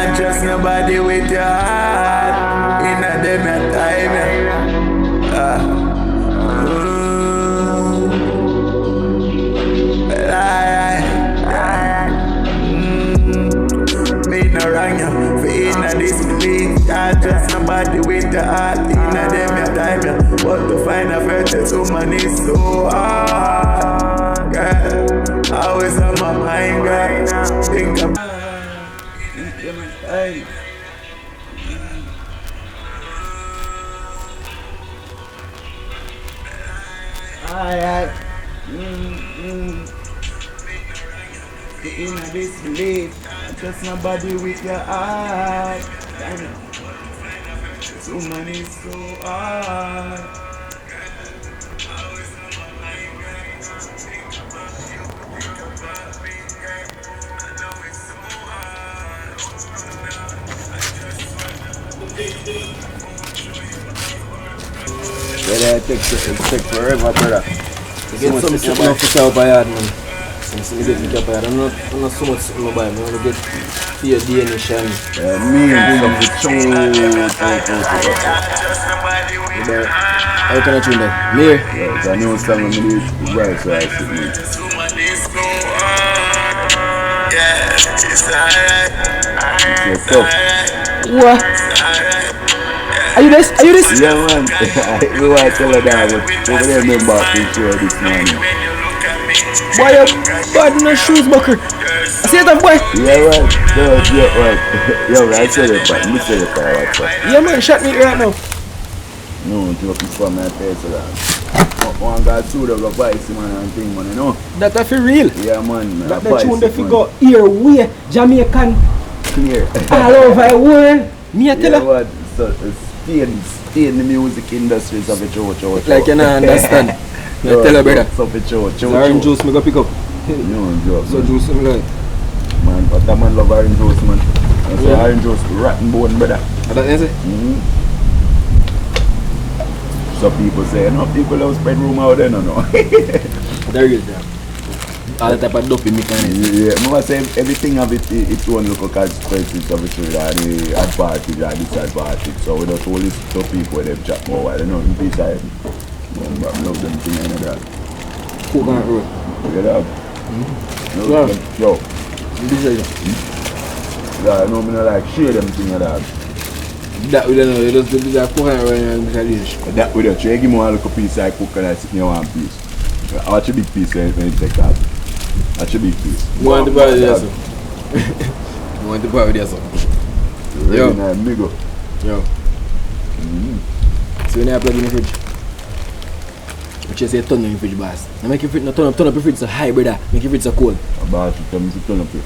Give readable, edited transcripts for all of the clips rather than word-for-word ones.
can't trust nobody with your heart. In a them your time, me no wrong you, for in a disbelief. Can't trust nobody with your heart. In a them your time, but to find a virtuous woman is so hard. Girl, always on my mind, girl. Think about hey. Alright. In a disbelief, trust nobody with your heart. So many so hard. Yeah, it takes forever, brother. You get some stuff to sell by yard, man. Some get to get by yard. I'm not so much in my buy, man. I want to get your DNA shine. Me and the chow. How can I tune that? Me? Yes, I know some of these right, so I see me. It's tough. What? Are you this? Are you this? Yeah, man. We want to tell her that, but over there, remember to show this morning. Boy, you're bad in the shoes, bucker. I see that, boy. Yeah, man. Yeah, right. Yo, I said it, but me said it for WhatsApp. Yeah, man. Shot me right now. No, joking for my face, that. One guy two of the vice, man, and thing, man, you know? That I feel real. Yeah, man. That the tune the figure here, way, Jamaican. Clear. All over the world. Me, I tell yeah, you. What? So, stay in the music industry, so for chow. Like you don't understand. I tell you, brother. So for chow. Orange juice, me go pick up. No, joke. So juice, me like. Man, but that man love orange juice, man. I say orange juice, rotten bone, brother. That is it? So people say, no, people love spread rumor out there, no. There you go. All the type of dopey mechanism. Yeah, I say everything of its own local consequences of it, the advantage and disadvantage. So we don't all listen to people where they chat more while, you know, in peace I love them thing and that. Cook on the road. You know? Yo. Yeah, I know me not like share them thing and that. That we don't know, you just do that cook on the road and make a dish. That we don't, you give me one little piece I cook and I sit in one piece. I watch a big piece when you take that. That's a big piece. You want to buy with yourself? You want to buy with yourself? Yo. Yo. So when I plug in the fridge, which is a turn in the fridge, boss. I make your fridge, no turn up the fridge so high, brother. Make your fridge so cold. Boss, you tell me to turn up it.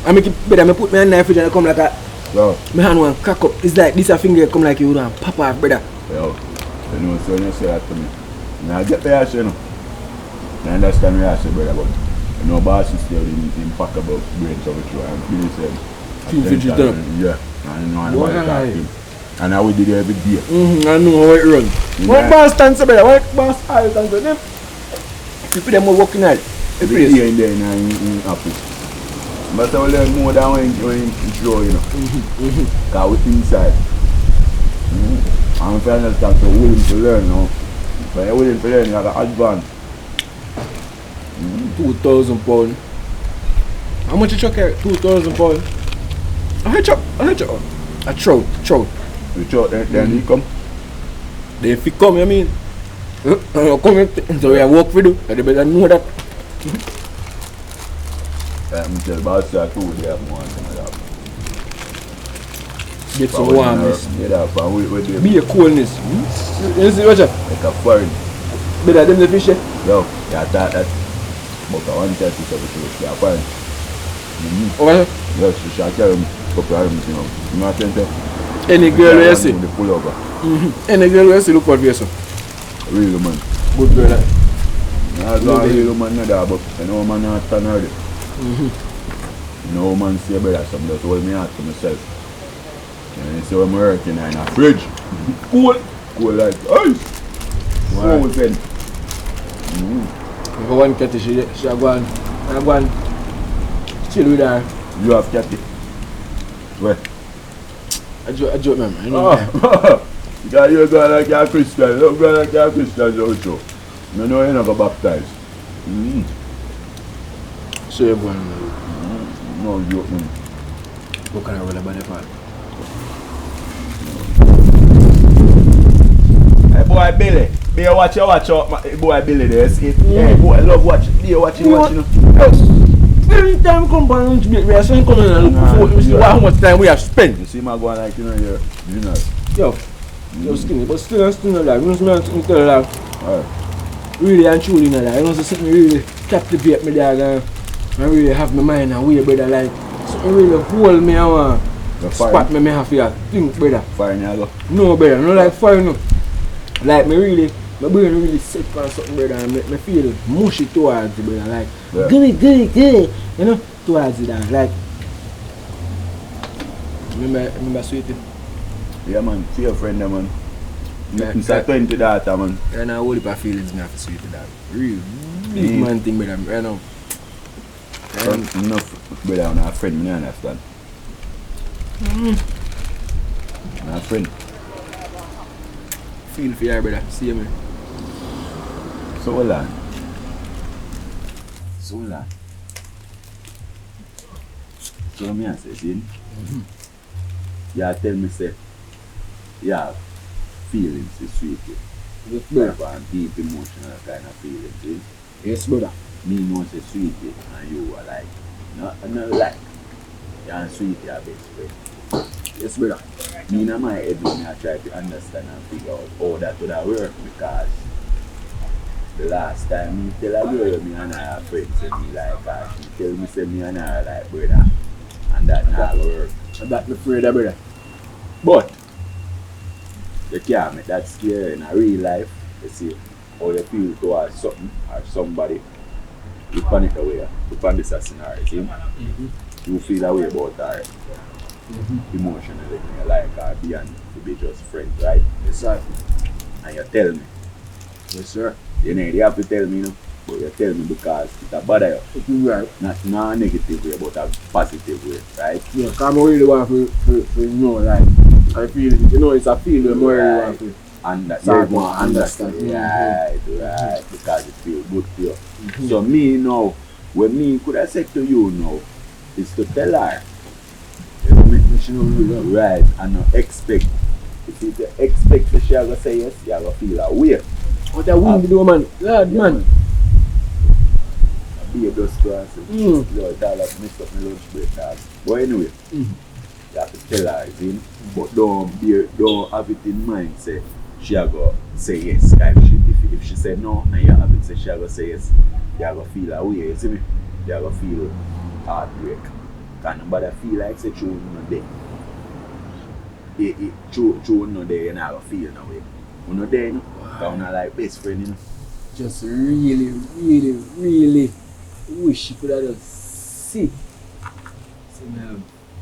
I make it, brother, I put my hand in the fridge and I come like a... Yo. My hand one crack up. It's like this a finger come like you and pop off, brother. Yo. You know, so when you say that to me, now I get the ass, you know. I understand what I say, brother, but you know, boss is still in pack about brains of it, and Billy said, yeah, and you know, and I we did it every day. I know how it runs. What boss stands up, brother? What boss all stands up? People them are working hard. Every day in there in office. But I will learn more than when you draw, you know. Because we're inside. I'm if you understand, so willing to learn, you know. But you're willing to learn, you have to advance. 2,000 pounds. How much you chuck here? 2,000 pounds. A trout. You trout, then he come? Then if he come, you mean? Come in, so we have work for do. You better know that. I'm tell boss that too, they have more than that. Get some warmness. Get up and we Be a coolness. You see what you? Like a foreign. Better than the fish. Yo, yeah, that. But I want to tell you something, they are foreign. What? Yes, you shall tell them, you know. You know what I'm saying? Any girl you see? They pull over. Any girl you see, look for yourself. Real man. Good girl. As long as real man not there, but you know man not stand early. You know man say brother, some just hold me out to myself. And you see when I'm working in a fridge. Cool like ice. Frozen. Go one catty, she go and chill with her. You have catty? Where? I joke, man. Because you're going like you're a Christian. You're going like you're a Christian, also. You know you're not going to baptize. So you're going no joke, man. What kind of roll about the part? Hey, boy, Billy. Be watch out, boy, Billy there. Hey, boy, I love watching. Be watching. Every time we come by lunch break, we are saying come in and look for how much time we have spent. You see my going like, you know, here. You know. Yo, skinny, but still not like. You know, tell you like, really and truly not like. You know, so something really captivate me there, and really have my mind and way, brother. Like, something really hold me and want spot me have to think, brother. Fire go. No, brother, no like fire, no. Like, my brain really set for something, brother, and me feel mushy towards it, brother. Like, good, you know, towards it, like. Remember sweetie? Yeah, man, see your friend, man. It's a 20 data, man. Right now, all the feelings me have to sweetie, that. Real big man thing, brother, right now. Enough, brother, I'm a friend, I understand. I'm a friend. Feel for you, brother. See me. So hold on. So me I say, see? You tell me, say, yeah, feelings is sweet. Yes, brother. And deep emotional kind of feelings, see? Yes, brother. Me know say sweet, and you are like, not like, you're sweet, your best friend. Yes, brother. Me in my head, I try to understand and figure out how that would have worked, because the last time me tell a girl me and her friends say me like her, she tell me say me and her like brother, and that not work. And that me afraid of, brother. But you can't make that scare in a real life. You see how you feel towards something or somebody. You panic away, you panic this scenario, see? You feel away about her. Emotionally, you like her beyond to be just friends, right? Yes, sir. And you tell me. Yes, sir. You know, you have to tell me, but you tell me because it's a bother you. Right. Not a negative way, but a positive way, right? Yeah, because I really want to know, like, I feel, you know, it's a feeling more you want to understand. Right, because it feels good to you. So me now, what me could have said to you now, is to tell her. Right, and not expect. If you expect that she will say yes, you will feel a way. What a wind do, man. Lord, man. Be a dust grass. Lord, I'll have messed up my lunch break, dog. But anyway, you have to tell her, see? But don't have it in mind, say, she will go say yes. If she say no, and you have it, say she will go say yes, you will feel a way, you see me? You will feel heartbreak. Because nobody feel like say true not there. True not there, you're not going to feel no way. You're not there, you know? Because you're not like best friend, you know? Just really wish you could have just sit. So I have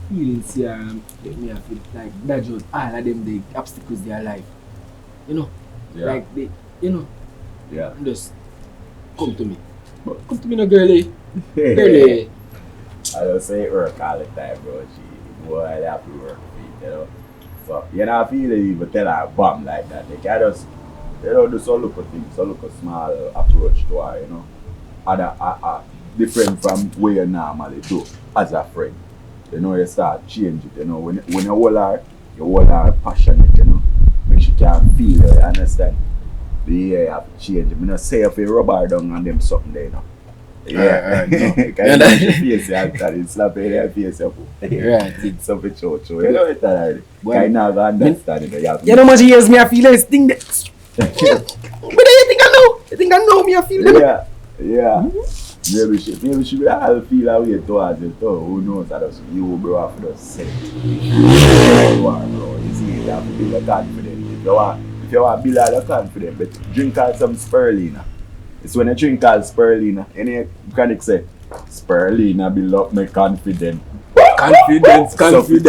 feelings here and let me feel like that just all of them the obstacles in their life. You know? Yeah. Like they, you know? Yeah. And just come to me. Come to me now, girlie. Girlie. I don't say it work all the time, bro. Boy, I have to work for you know. So you know, I feel even tell her bomb like that. They can just, you know, do some look at things, some look at small approach to her, you know. Other different from where you normally do as a friend. You know, you start change it, you know. When you hold her passionate, you know. Make she can feel it, you understand? Yeah, you have to change it. I don't say if you rub her down and them something there, you know. Yeah, no. Kind of face actually, slap in their face up. Right. It's something so you know it already. Kind of understand it. You know much years me I feel this thing that. But you think I know? You think I know me I feel that? Yeah. Maybe she will all feel a way towards it too. Who knows that you bro have to say it. You are bro. You see you have to be confident. If you want to build your confidence, but drink out some spirulina. It's when you drink all spirulina, any mechanic say, spirulina build up my confidence. Confidence. Blows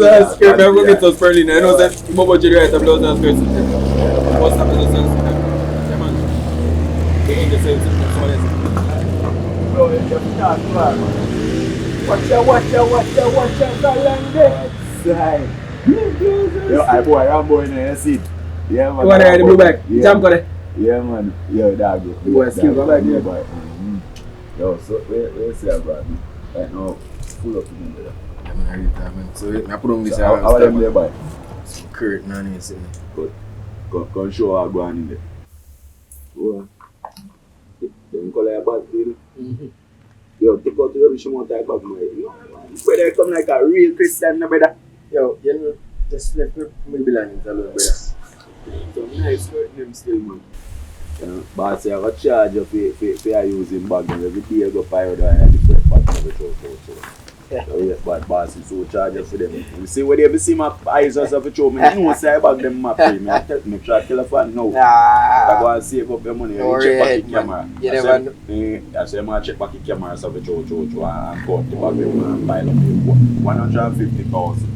and skirt, I'm going to get some spirulina. You know that, you know about Jerry, blows and skirts. What's happening to sense? Yeah, man. They ain't the same thing. That's what it is. Bro, you just start to man. Watch out, Prolonghd. Outside. Yo, I boy, Rambo in there, see it. Yeah, man. You want to ride the blue bag? Yeah. Jump on it. Yeah, man. Yo, dog. You want to skill, go back there. Boy. Yo, so where's that, bro? Right now, full up in there. Yeah, man, I read that, man. So, I put on this. So, how are them there, boy? Kurt, man, you see me. Good. Come show how go on in there. Oh, them color your bad, you know? Yo, take out the rubbish you want to type of my head. Brother, you come like a real Christian, no, brother. Yo, you know, just let me belong alone, brother. Some nice hurt them still, man. Boss, you have a charge of for using bag, and every day you go pirate and have different bag of it. So yes, but boss is so charged for them. You see where they see my eyes as of a show, me no say about them map me. I tell me try telephone no. I go and save up your money and check back the camera. You never know. I say I check back the camera as of a show and go up the bag and pile up 150,000.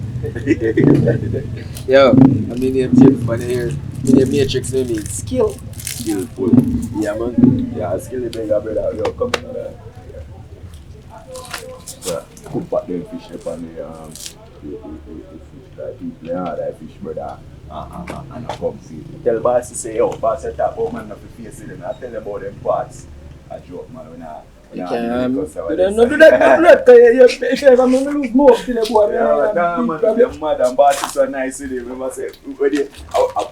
Yo, I mean name James for the years. The matrix name is skill. Skillful. Yeah, man. Yeah, skilly bigger brother. Yo, come in there. Yeah. Put back them fish up on the fish like people that fish brother and I come see it. Tell boss to say, yo, boss I talk about man not to face it and I tell about them parts. I joke man when I you can't do that. If you ever lose more to the boy, man, them mad and boss is so nice with him. Remember say, I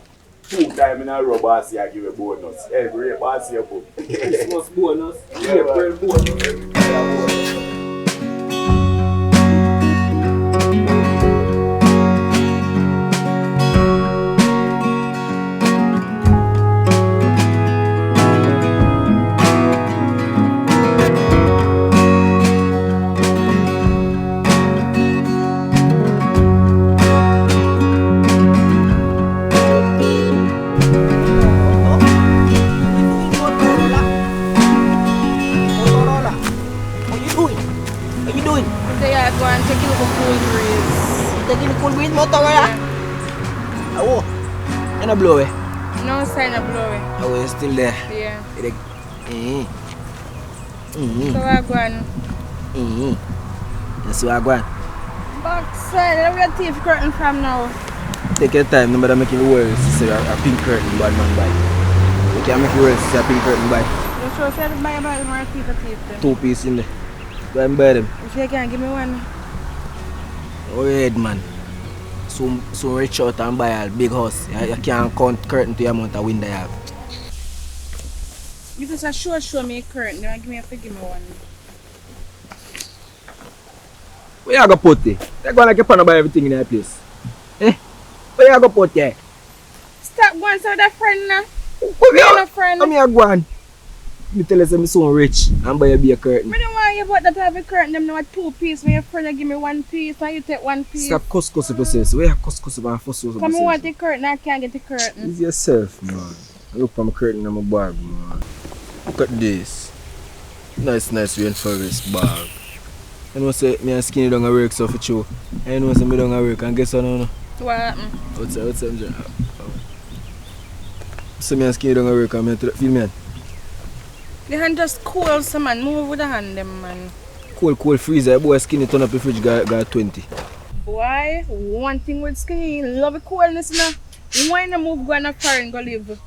2 times in a row boss I give a bonus. Every boss you put. Christmas bonus, April bonus. Blow it? No sign of blowing. Oh, it's still there? Yeah. So I go on. That's where I go on. Backside, where your teeth curtain from now? Take your time, no matter making it worse. Say a pink curtain, bad man buy. You can't make it worse, say a pink curtain buy. You sure say to buy about more teeth or teeth then? 2 pieces in there. Go and buy them. You say you can't give me one? Oh, head man. So reach out and buy a big house. You can't count curtain to the amount of window you have. You just show me a curtain, then give me one. Where you go put it? They're going to keep on buy everything in that place. Where you go put it? Stop going to that friend now. Where you no friend? Come here, go on. Me tell you I'm so rich and buy a curtain. I don't want you about that have a curtain, them now 2 pieces. When your friend give me 1 piece and you take 1 piece. Stop cuss if you say so. Where you cuss about first so? Come on, want the curtain, I can't get the curtain. It's yourself, man. Look for my curtain in my bag, man. Look at this. Nice rainforest bag. You know say me and Skinny don't work so for you. I know say me don't work and guess what no? What happened? What's up? So me and Skinny don't work and me feel me. The hand just cool, so man. Move with the hand, them man. Cold freezer. Boy, Skinny turn up the fridge, got 20. Boy, one thing with Skinny, love the coolness now. Why not move go on a foreign go live?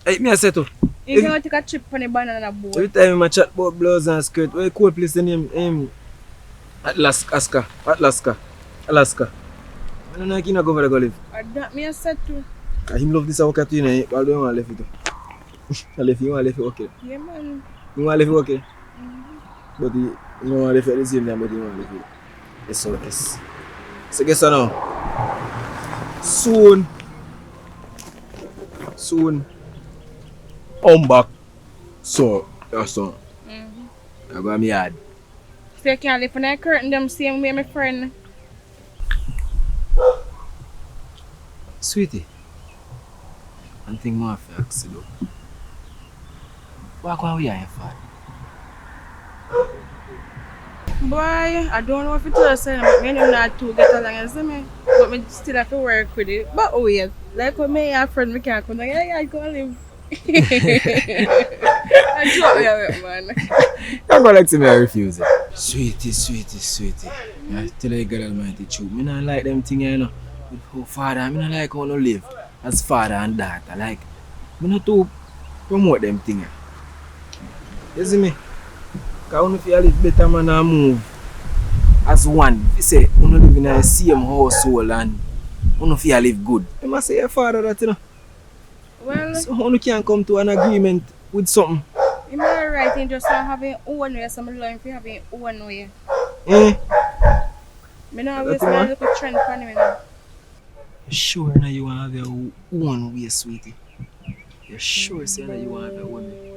Hey, me I say to. You can take a trip on the banana boat. Every time I chat about blouse and skirt, where cool place the name Alaska. I don't know if you go over there go live. That me I said too. Him love this work at you, but I don't want to leave it. You want to leave it okay. Yeah man. You want to leave it okay? But you don't want to leave it the same time, but you want to leave it. Yes, so yes. So guess what now? Soon. I'm back. So, that's all. I go to my yard. So you can't live on that curtain them same way my friend. Sweetie. One thing more for you ask you. What are we here for? Boy, I don't know if it's us, but me and him not to get along, you see me? But me still have to work with it. But oh yeah, like when me and a friend, me can't come down, I go live. I joke with man. You're going to let me refuse it. Sweetie. I tell you God Almighty truth. Me not like them things, you know. With how father, me not like how no live as father and daughter. Like, me not to promote them things. You see me? Because if you live better, man, and move as one. If you say, you live in the same household and you feel live good. You must say your father that, you know. Well, So you can't come to an agreement with something. you might right in just having one way, so I'm learning to have one way. Eh? I know always my little trend for me now. You sure now you want to have your own way, sweetie? You sure say that you want to have your own way?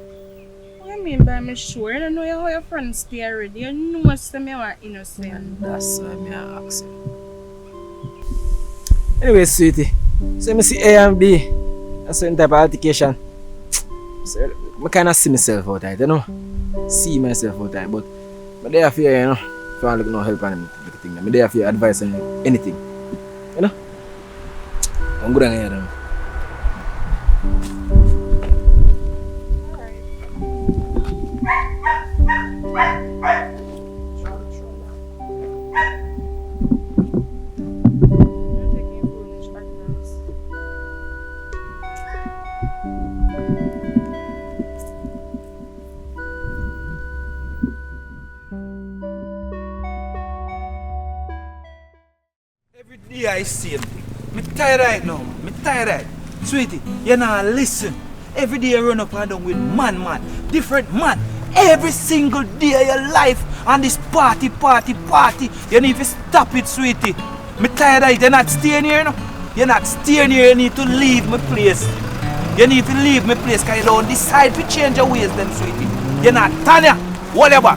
What do you mean by me sure? You don't know how your friends stay already. You know what's me want innocent. That's why I'm asking. Anyway, sweetie, so I see A and B. A certain type of altercation. So, I kind of see myself out there, you know? See myself out there, but they have fear, you know? If you want to look no help on anything, they have fear advice on anything. You know? I'm good on here, you know? Every day I see him. Me tired right now. Me tired right. Sweetie, you not listen. Every day you run up and down with man. Different man. Every single day of your life on this party. You need to stop it, sweetie. Me tired right. You're not staying here, no? You're not staying here. You need to leave my place. You need to leave my place because you don't decide to change your ways then, sweetie. You're not Tanya. Whatever.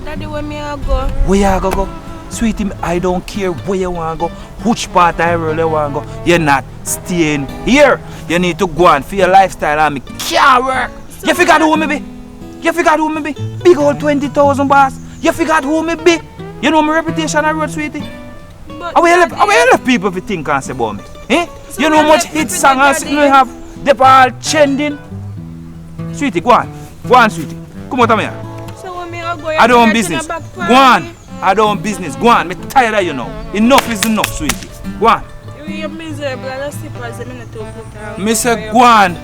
Daddy, where me I go? Where you go? Sweetie, I don't care where you want to go, which part of the world you want to go. You're not staying here. You need to go on for your lifestyle and me can't work. You forgot who me be? Big old 20,000 boss. You forgot who me be? You know my reputation on road, sweetie? How you let people think and say about me? Eh? So you know how much hit songs you have? They're all trending. Sweetie, go on, sweetie. Come out of here. So when me I go, I don't business. Go on. I don't business. Go on. Me tired of you now. Enough is enough, sweetie. Go on. You're miserable. I just sleep as a minute to put Me say go on.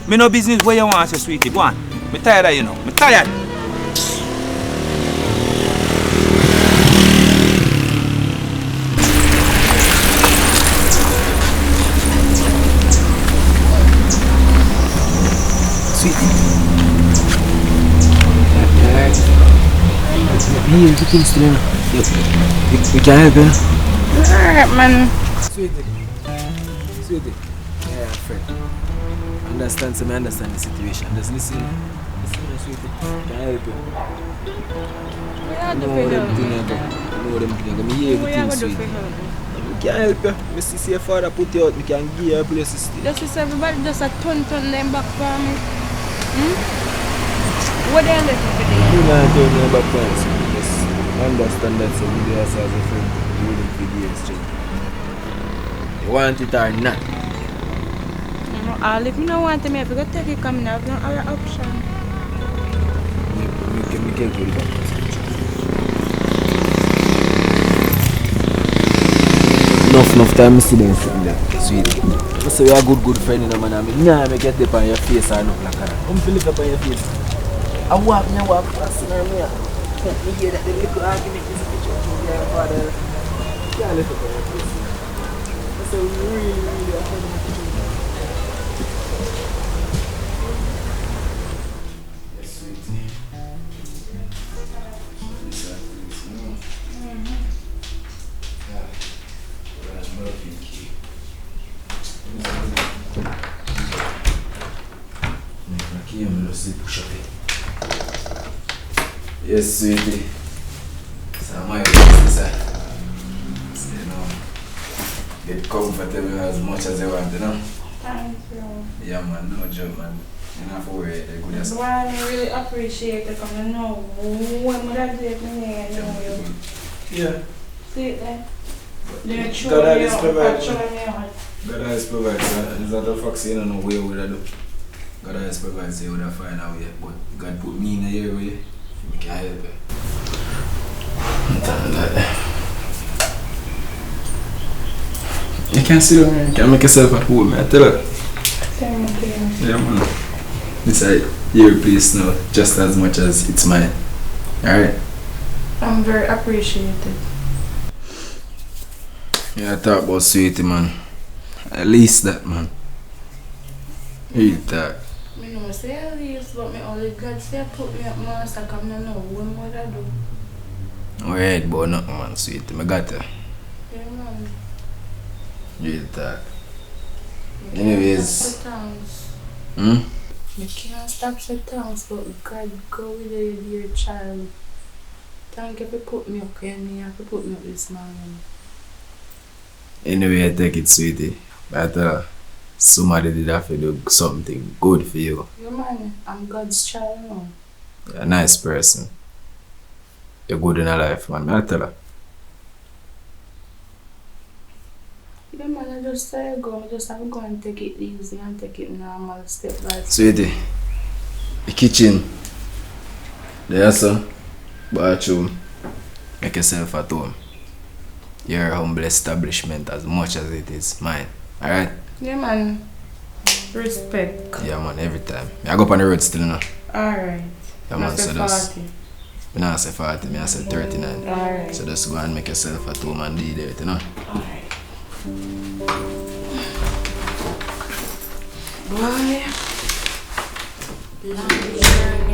Me no business where you want to, sweetie. Go on. Me tired of you now. Me tired. Sweetie. Here, the things to learn. You can help, you know? Alright, man. Sweetie. Yeah, friend. Understand the situation. Just listen, sweetie. Can I help you? Know them things. Me hear everything, sweetie. I can help you. I see your father put you out. I can give you a place to stay. Just is everybody just a turn them back for me. What they left for them? You not turn them back for us. Just understand that so we do as a friend. You wouldn't be here straight. You want it or not? If you don't want to, if you go take it, come now. I have no other option. We can do that. Enough time sitting there, sweetie. You say you're a good friend, you know, man. I mean, nah, I get dip on your face or nothing like that. Come feel it up on your face. I walk past and I'm here. You hear that the little argument is a picture of your father. Yeah, look up on your face. That's a really affordable picture. Yes, sweetie. Yes, sweetie. So my business, so, you know, get comfortable as much as you want, you know. Thank you. Yeah, man, no joke, man. You don't have to worry, they're good as Well, I really appreciate it because I know when would I do it when I know you. Yeah. See it there? They're God showing has me provided. out. God has provided. Is that the fox you don't know where would I do? God has provided, so you would have find a way. But God put me in a area I can't help it. You can't sit down here. You can't make yourself at home, I tell her. Yeah, man. This is your place now, just as much as it's mine. Alright? I'm very appreciated. Yeah, talk about sweetie, man. At least that, man. Real talk. I know say at least, but me only God say put me up my sack and I know what I do. Alright, but nothing, man, sweetie. I got her. Yeah, man. Real talk. Anyways. You can't stop the thanks, but God go with your dear child. Thank you for put me up here and you have to put me up this morning. Anyway, I take it, sweetie. But somebody did have to do something good for you. Yeah, man, I'm God's child now. You're a nice person. You're good in a life, man. I tell her. Yeah, man, I just say go. I just have to go and take it easy and take it normal, step by step. Sweetie, the kitchen, there's a bathroom. Make yourself at home. Your humble establishment as much as it is mine. Alright? Yeah, man. Respect. Yeah, man, every time. I go up on the road still now. Alright. Yeah, man, so just. 40. I don't say 40, I say 39. Alright. So just go and make yourself at home and do that, you know? Alright. Boy. Long journey.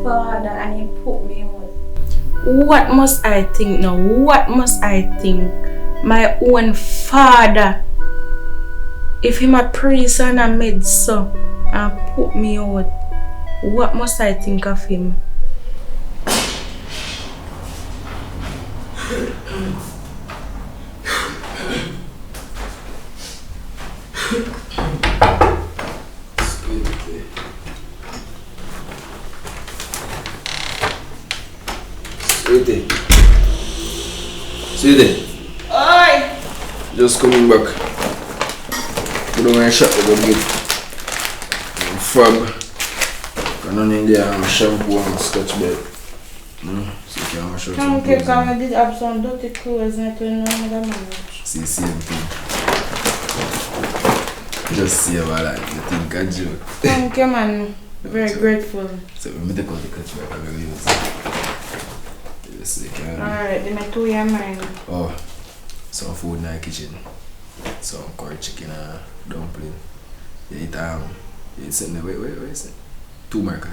Father, and he put me on. What must I think now? What must I think? My own father, if him a priest and a medicine and put me out, what must I think of him? Sweetie. Oi! Just coming back. Go down and shop to go get frog. And on in there shampoo and scotch bed. So you can wash out some clothes. Because I did have some dirty clothes and I don't know how to manage. See, same thing. Just see about that. You think I joke. Thank you, man. Very grateful. So we take out the clutch back and we'll use it. Alright, then I told you mine. Oh, some food in the kitchen. Some curry chicken and dumpling. You eat you sit in the wait, is it? Turmeric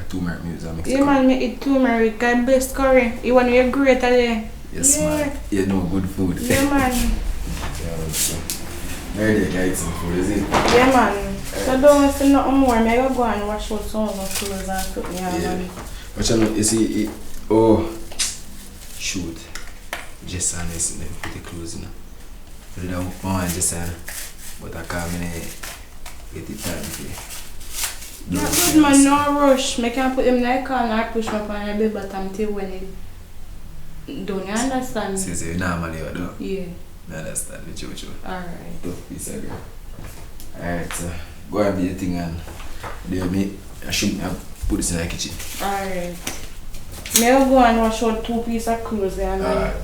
music. Yeah, man, me eat turmeric. Best curry. You want to be great today? Yes, yeah. man. You know good food. Yeah, man. Yeah, so. Maybe you can eat some food, is it? Yeah, man. So don't say nothing more. I go and wash out some of the clothes and put me on. Yeah. But you know, you see, oh. Shoot. Just on this and then put the clothes in. Put it on just on. But I can't get it time for you. Yeah, good man, no rush. I can put him in the car and I push my pan a bit bottom till when it done, you understand? So you normally do? Yeah. I understand, with you. Alright. Tough piece of girl. Alright, so go and do your thing and I shouldn't have put this in the kitchen. Alright. I'll go and wash out 2 pieces of clothes and then... Alright.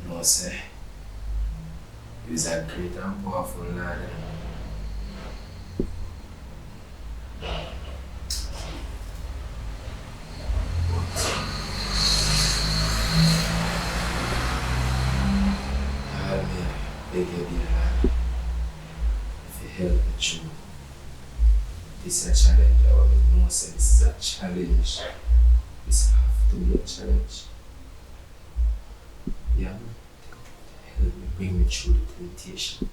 No, sir. He's a great and powerful lad. Beg your dear lad, if you help me through this is a challenge, I will know say this is a challenge. This have to be a challenge. bring me through the temptation.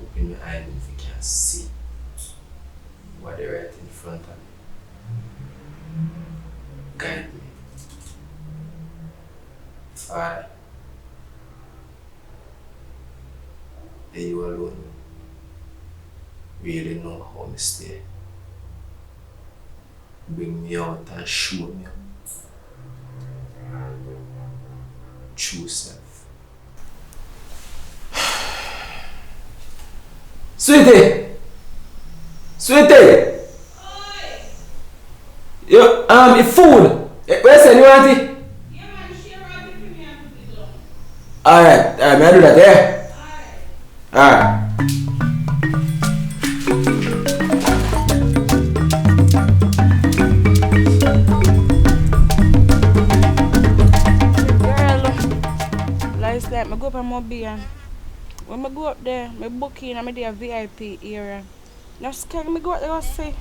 Open my eyes if you can see what they right in front of me. Guide me. Father, and you alone really know how to stay. Bring me out and show me true self. Sweetie! Sweetie! Yo, food! Where's you want it? Yeah, man, share out it for me and put it down. Alright, may I do that, yeah? Alright. Like I go up on Mobile. When I go up there, I book in and I do a VIP area. Now skank, I go up there and see.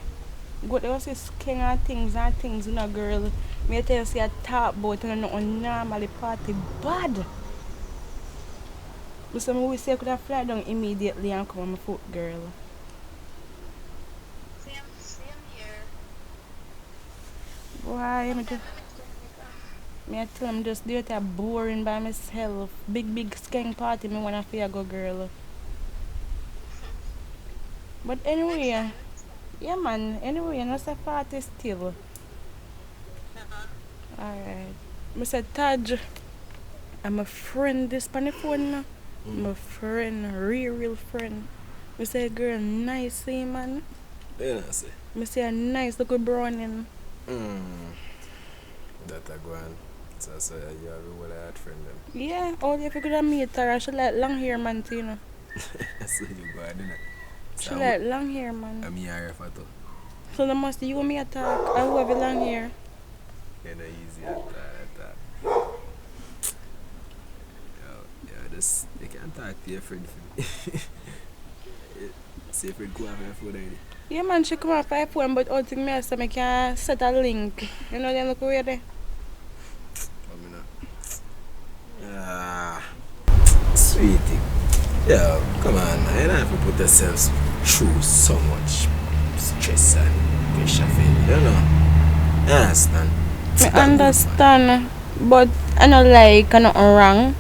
Go there and see skank and things, you know, girl. I tell you, see a talk about and nothing normally party bad. But some we say I could have fly down immediately and come on my foot, girl. Same here. Why? I tell them just do it boring by myself. Big skank party me wanna feel go, girl. But anyway, yeah man, anyway, I say party still. Alright. I said Taj, I'm a friend this on the phone now. I'm a friend, real friend. I say girl nice see man. Yeah, I say. I say a nice little browning. That I go on. So you have a whole lot friend them. Yeah, all if you could have meet her, she like long hair man too, you know. So you go on, innit? She like long hair man. I'm here for too. So the must you and me attack. I who have a long hair. Kinda easy at that. Yeah, just you can talk to your friend for me. See your friend go have your phone already. Yeah man, she come off her phone, but all thing me I say I can set a link. You know them look over there. Sweetie. Yeah, come on, you don't have to put yourself through so much stress and pressure for you, you know? You understand? I understand, but I don't like nothing wrong.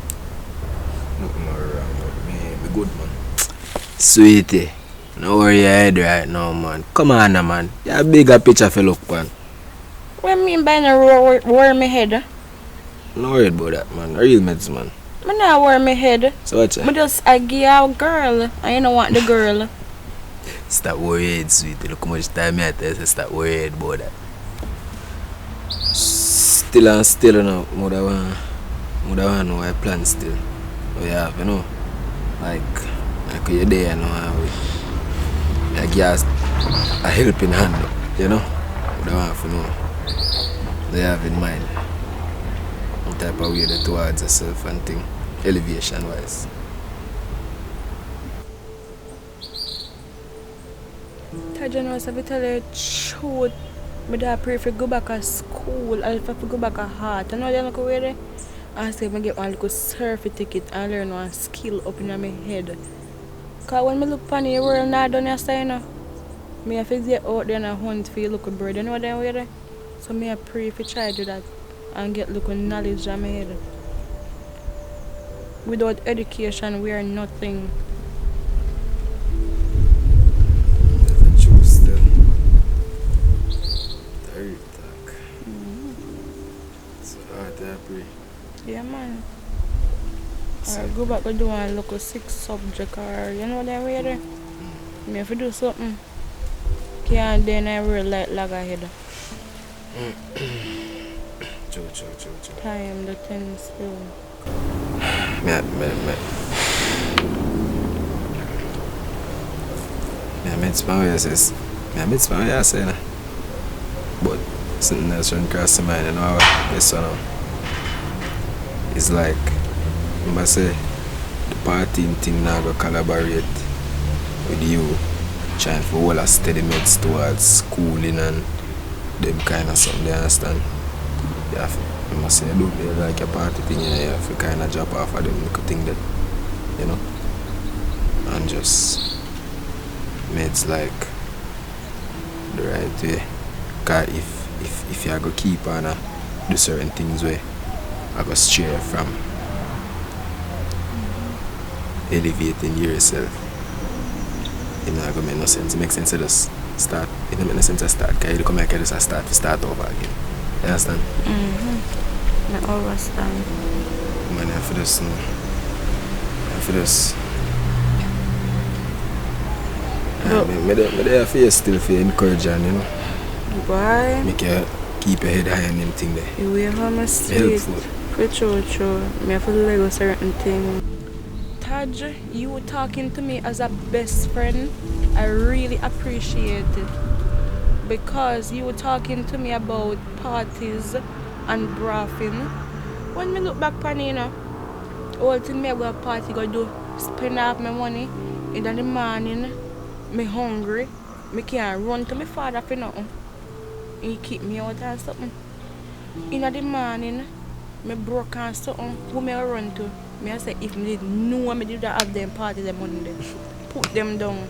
Nothing wrong with me, be good man. Sweetie, don't worry your head right now, man. Come on, man. You're a bigger picture for look, man. What you mean by no worry my head? Don't worry about that, man. Real meds, man. I not worry my head. So what's I just I give you a girl, and you don't want the girl. Stop worrying, sweetie. Look how much time I tell you, stop worrying about that. Still and still, you know, I want to know my plan still. What you have, you know? Like you're there, you know, I give a helping hand, you know? What I want to know. What you have in mind. What type of way towards yourself and thing, elevation wise. Taj, you know, so if I tell you the truth, I pray if I go back to school, or if I go back to heart. You know what I look away there? I say I get one little surfing ticket and learn one skill up in my head. Because when I look upon the world now done yesterday, you know, I have to get out there and hunt for a little bird. You know what I way there? So I pray if I try to do that and get little knowledge in my head. Without education, we are nothing. That's the truth still. Very dark. So hard to pray. Yeah, man. Or go back and do one local 6 subject, or you know what I way there? I have to do something. Can't then I will like lag ahead. True. Time the thing still. I made some way I say, but something else run across my mind, you know, this one now. It's like, I say, the partying thing now go collaborate with you, trying for all a steady meds towards schooling and them kind of something, you understand? I must say, look, they like a party thing, you have to kind of drop off of them little thing that, you know, and just meds like the right way. Because if you are going to keep on do certain things where I go stray from elevating yourself, it not going to make no sense. It makes sense to just start. It don't make no sense to start. Because you come here and just start over again. You understand? I understand. Man, I feel this. I feel this. I feel still feel encouraging, you know. Why? Make you keep your head high and them thing there. You will have my street. For true. I feel like a certain thing. Taj, you talking to me as a best friend, I really appreciate it. Because you were talking to me about parties and braffing. When I look back on it, all thing me go to party go do, spend half my money. In the morning, me hungry. Me can't run to my father for nothing. He keep me out and something. In the morning, me broke and something. Who me run to? Me I say if me did know me did have them party them money there. Put them down.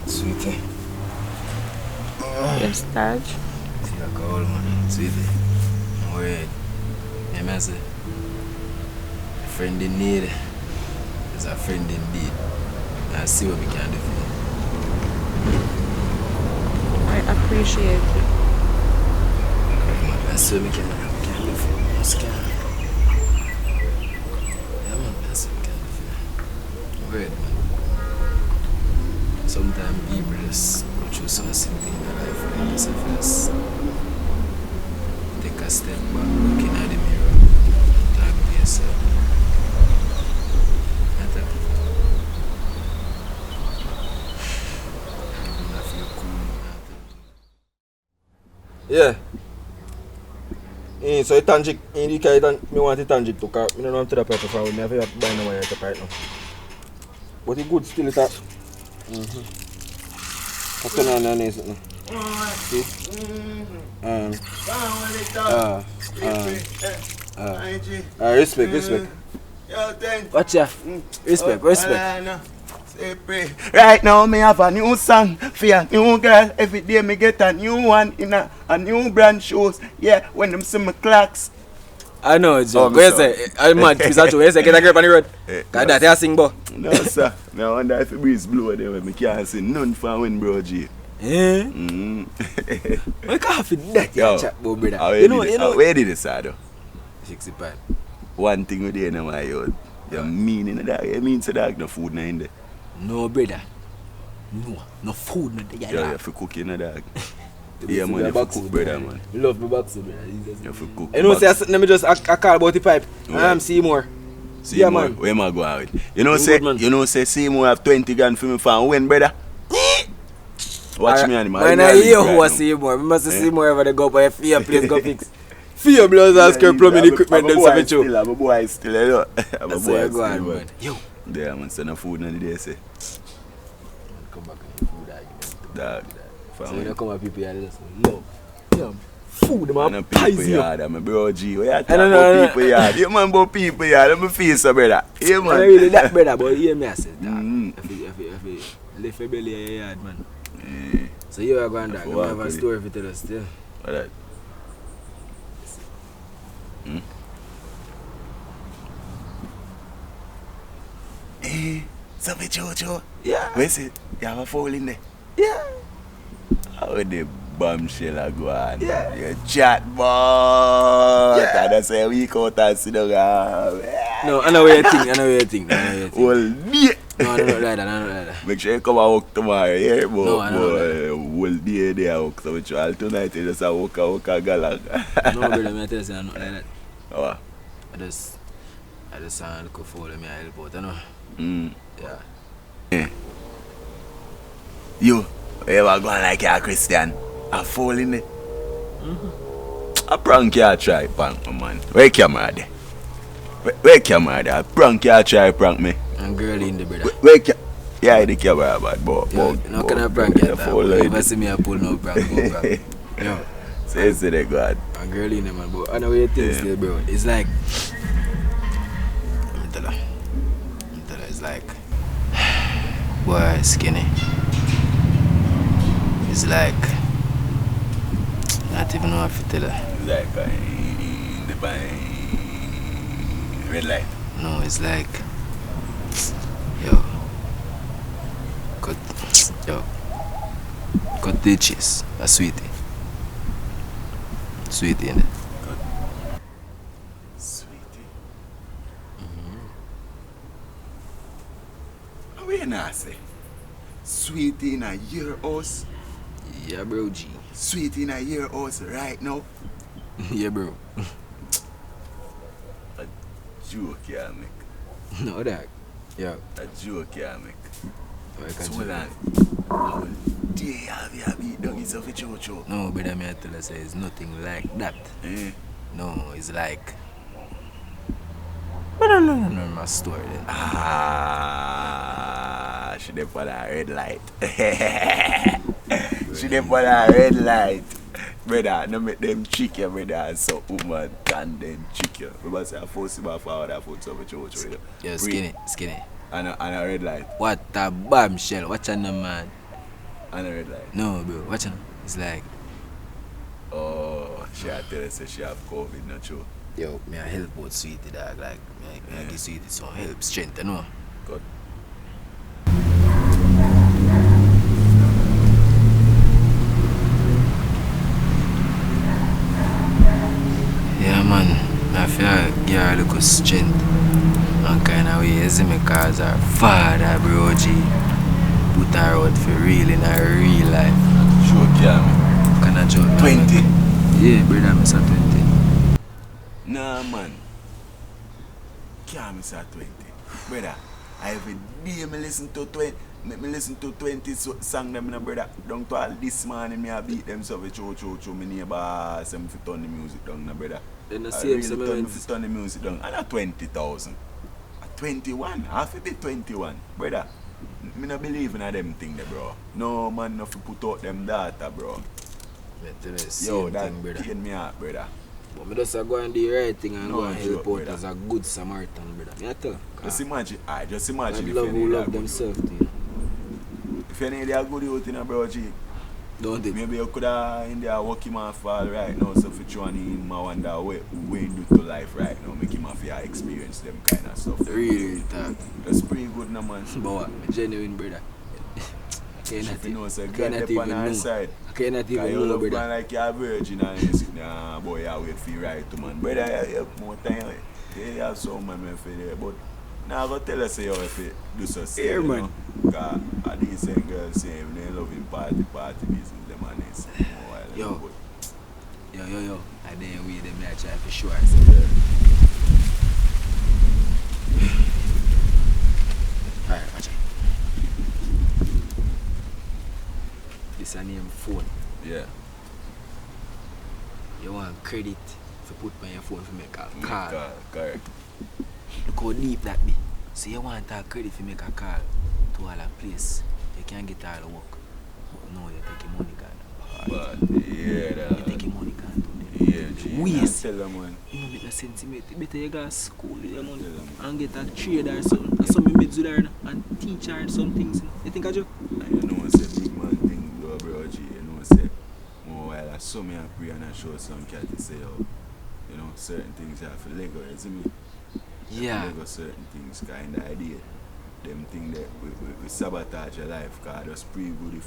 Sweetie. Yes, Taj. See a call, man. Sweetie. I'm worried. I say, a friend in need is a friend indeed. I see what we can do for you. I appreciate it. I see what we can do for you. Yes, can. Yeah, man. That's what we can do for you. I'm worried, man. Sometimes people just go through some thing in their life and they just take a step back, looking at the mirror, and talk to yourself. I feel cool. Yeah. So it tangic, me want it tangic to car. Me don't want to the paper for me. I have to buy no wire to right now. But it good still it up. What's going on is it now? See? Respect. Watch ya. Respect. Right now me have a new song for a new girl. Every day me get a new one in a new brand shoes. Yeah, when them see my clocks. I know, Joe. Go say, I'm mad. Is that true? Say, get a grip on the road. Cause that you sing, bo. No, sir. Me wonder if the breeze blow there when me can't see none from when bro G. Eh? I can't feel that chat, bo, brother. You know. Where did it start though? 65. One thing with you in my yard. You mean in the dog. You mean to dog no food in there. No, brother. No food in there. Yeah, you have to cook in the dog. Yeah, man, you have to cook, brother, man. You love me back, so, brother. You have to cook. You know, say, let me just I call about the pipe. Seymour. Yeah, man. Where am I going with? You know, say Seymour have 20 grand for me for when, brother. Watch me, animal. Man, I hear who was Seymour. We must see Seymour ever they go by a fear place go fix. Fear blows and scare plumbing equipment them 72. I'm a boy still, you know. I'm a boy still, man. Yo. Yeah, man, send a food in the day, say. Come back and food argument. Dog. So you don't come at people here, just love. Yeah, food, man, people yard, I'm a bro G. What you talking about people yard? You man about people yard, I'm a face, brother. Yeah, man. I really that, brother, but hear me, I said, dog. If you lift your belly in your yard, man. Yeah. So you are going, dog. You have a story for tell us still. What that? Hey, something Jojo. Yeah. Where's it? You have a foul in there? Yeah. How the bombshell are going? Yeah. You chat, boy. Yeah. And I say we out and sit down. No, I know where you think. Well, yeah. No, I don't like that. Make sure you come and work tomorrow, yeah, boy. No, I know that. Well, there work. So which all tonight you just work a galang. No, brother, I tell you, I'm not like that. Oh. I just look for me I help out, you know. Yeah. You ever go like you're a Christian? I fall in it. A prank you try prank me, man. Where camera there? Where camera there? A prank you try prank me. And girl in the brother. Where Yeah, the camera bad, but no kind of prank yet. Never see me a pull no prank, Yo. Say they God. A girl in them, man, but I know what you think still, bro. It's like, let me tell her, it's like, boy, skinny. It's like, not even know what to tell her. It's like the red light. No, it's like, yo, cut the cheese, a sweetie. Sweetie in it. Sweetie. What you not say? Sweetie in a your house? Yeah, bro, G. Sweetie in a your house right now? Yeah, bro. A joke you make. No, that. Yeah. A joke you make. So hold on. How dare have you beat down yourself a chocho? No, brother, me I tell you, say it's nothing like that. No, it's like. But no, my story then. She dey for that red light. She dey for that red light. Brother, no make them trick you, brother. So woman can then trick you. Remember say I force him off our foot so much. Yo, skinny. And a red light. What a bombshell. Watch out, man. And a red light. No, bro. Watch out. It's like. Oh, she had tell us she have COVID, not true. Yo, me I help out Sweetie, dog. Like, me I give Sweetie some help, strength, you know. Good. Yeah, man. I feel give her a little strength. And kind of way, you see me, cause her father, bro, G, put her out for real in her real life. Sure, yeah, man. Can I joke? 20? Yeah, brother, I'm 20. Nah, man. Can't miss at 20. Brother, every day me listen to 20. Me listen to 20 song them, brother. Down to all this morning, me I beat them so we cho. Me neighbor say me fi turn the music down, brother. Then I I see really turn the music down. And at 20,000. At 21, I fi be 21, brother. Me no believe in them thing, bro. No man, no fi put out them data, bro. Yo, that pain me out, brother. But me just go and do the right thing and go and help out brother. as a good Samaritan, brother. Me I tell you. Just imagine if love you who love themselves, too. If you need a good youth in a bro, G, Don't it? maybe you could have in there work him off all right now, so for trying him, I wonder what he do to life right now, make him have to experience them kind of stuff. Really, talk. That's pretty good, no man. But what? Me genuine, brother. If you know, so I get cannot up on even our know. side. I cannot Because even you know, love man brother. like you're a virgin and you say, nah, boy, I wait for you right to man. Brother, you have more time. You have some man for there, but now I go tell us you if you do so say, Here, man. Because a decent girl say, when they love him party business, them and it's Yo. I didn't wait them there try for sure. Alright, watch it. This a name phone. Yeah. You want credit to put on your phone to make a call. Correct. Look how deep that be. So you want a credit to make a call to all a place. You can't get all the work. No, you take your money card. But yeah, You take your money card to them. yeah, G. Waste. Tell them, man. You know, make no sense. Better you go to school with your money and get a trade or something. Or something made to learn and teach her some things. You think I joke? And you know, say big man thing, bro, G. You know, say more while I saw me and pray and I show some cat to say, oh, you know, certain things you have to Lego, you see me? Yeah. Lego certain things, kind of idea. Them things that we sabotage your life, because that's pretty good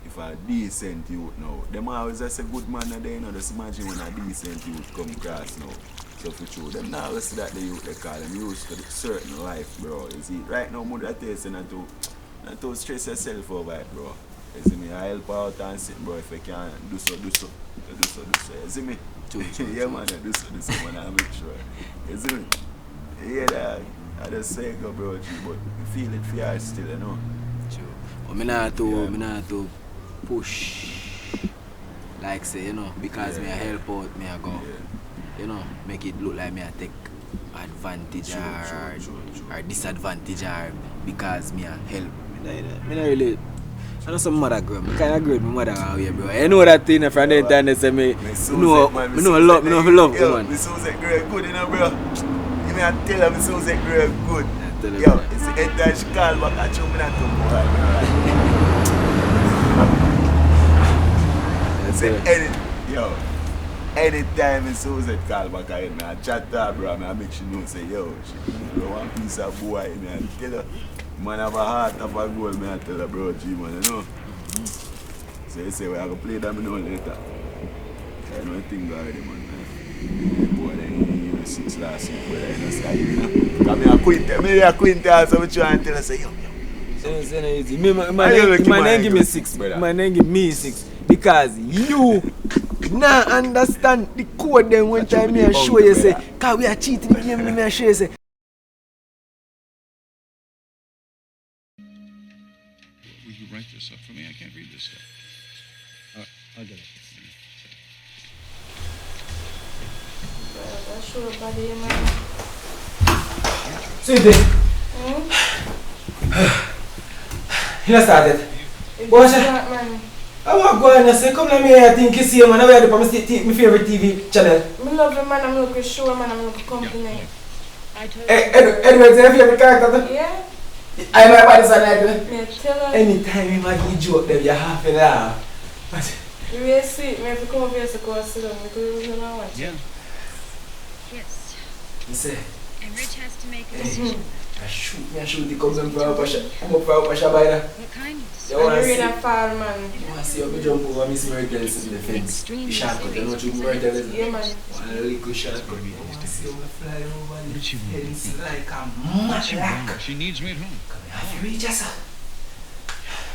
if a decent youth now. Them always just a good man and they, you know, just imagine when a decent youth come across now. So for sure, them now see that the youth they call them used to certain life, bro. You see, right now, mother tells you not to stress yourself over it, bro. You see me, I help out and sit, bro, if you can do so. You see me? Yeah, man, do so, man, I'll make sure. You see me? Yeah, that. I just say go, bro, G, but you feel it for you still, you know? True. But me not to push, like say, you know, because me I help out, me I go, you know, make it look like me I take advantage or disadvantage or because me I help Me not really. I know some mother girl. I kind of agree with my mother out here, bro. You know that thing from the time they say me no love woman. Me Susie girl good, you know, bro. You may tell her me Susie girl good. Yo, it's the entire she call back at you, me not too much. Anytime me Susie call back at him, I chat to her, bro, I make sure know say, yo, she one piece of boy, me I tell her. Man have a heart of a goal, me I tell her, bro, G, man, you know. So you say, well, I go play that, me know later. I know things already, man. Boy, then you 6 last week, but I know say, you know. Because me a quintal, so I try and tell her, say, yo. Easy. My name give me 6, brother. My name give me 6. Because you now understand the code then one time me I show you say, cause we are cheating the game, me I show you say. Will you write this up for me? I can't read this stuff. I'll get it. That's sure buddy, man. Sweetie. You started. What's that, man? I want to go and say, come let me here, I think you see him, and I wear my favorite TV channel. I love him, man. I'm looking show, man. I'm looking company. Edward's your favorite character? Yeah. I'm my body son like Me tell her. anytime you make a joke, then you're half an hour. But you will see. Me have to come up here to go sit down because you don't know what. Yeah. Yes. you say, And Rich has to make a decision. I shoot the comes and proud Pasha. I'm a proud Pasha by that. What kind of You decision? want to You see? read a fall, man. You want to see how we jump over Miss Myrtle's in the fence? The shortcut, you know what you Myrtle is? Yeah, man. One little shortcut. You want to see how we fly over the Richie won't. fence like a She madlock. won't. She needs me at home. Come here, have you reached us?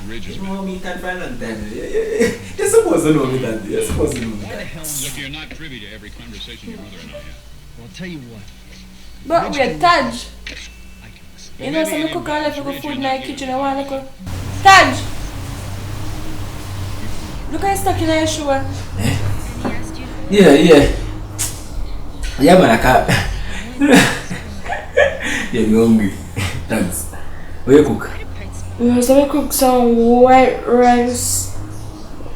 Ridge is You me. know me and Valentine. You're supposed to know me that. You're supposed to know me Why the that. hell? Look, you're not privy to every conversation your mother and I have. Well, I'll tell you what. But we're Taj. I can listen. You know, some cook and left good food in the kitchen. I want to cook. Taj! Look how you stuck in your shoe. He asked you to Yeah. Yeah, man, I can't. Yeah, you're hungry. Thanks. Where you cook? Yeah, so we cook some white rice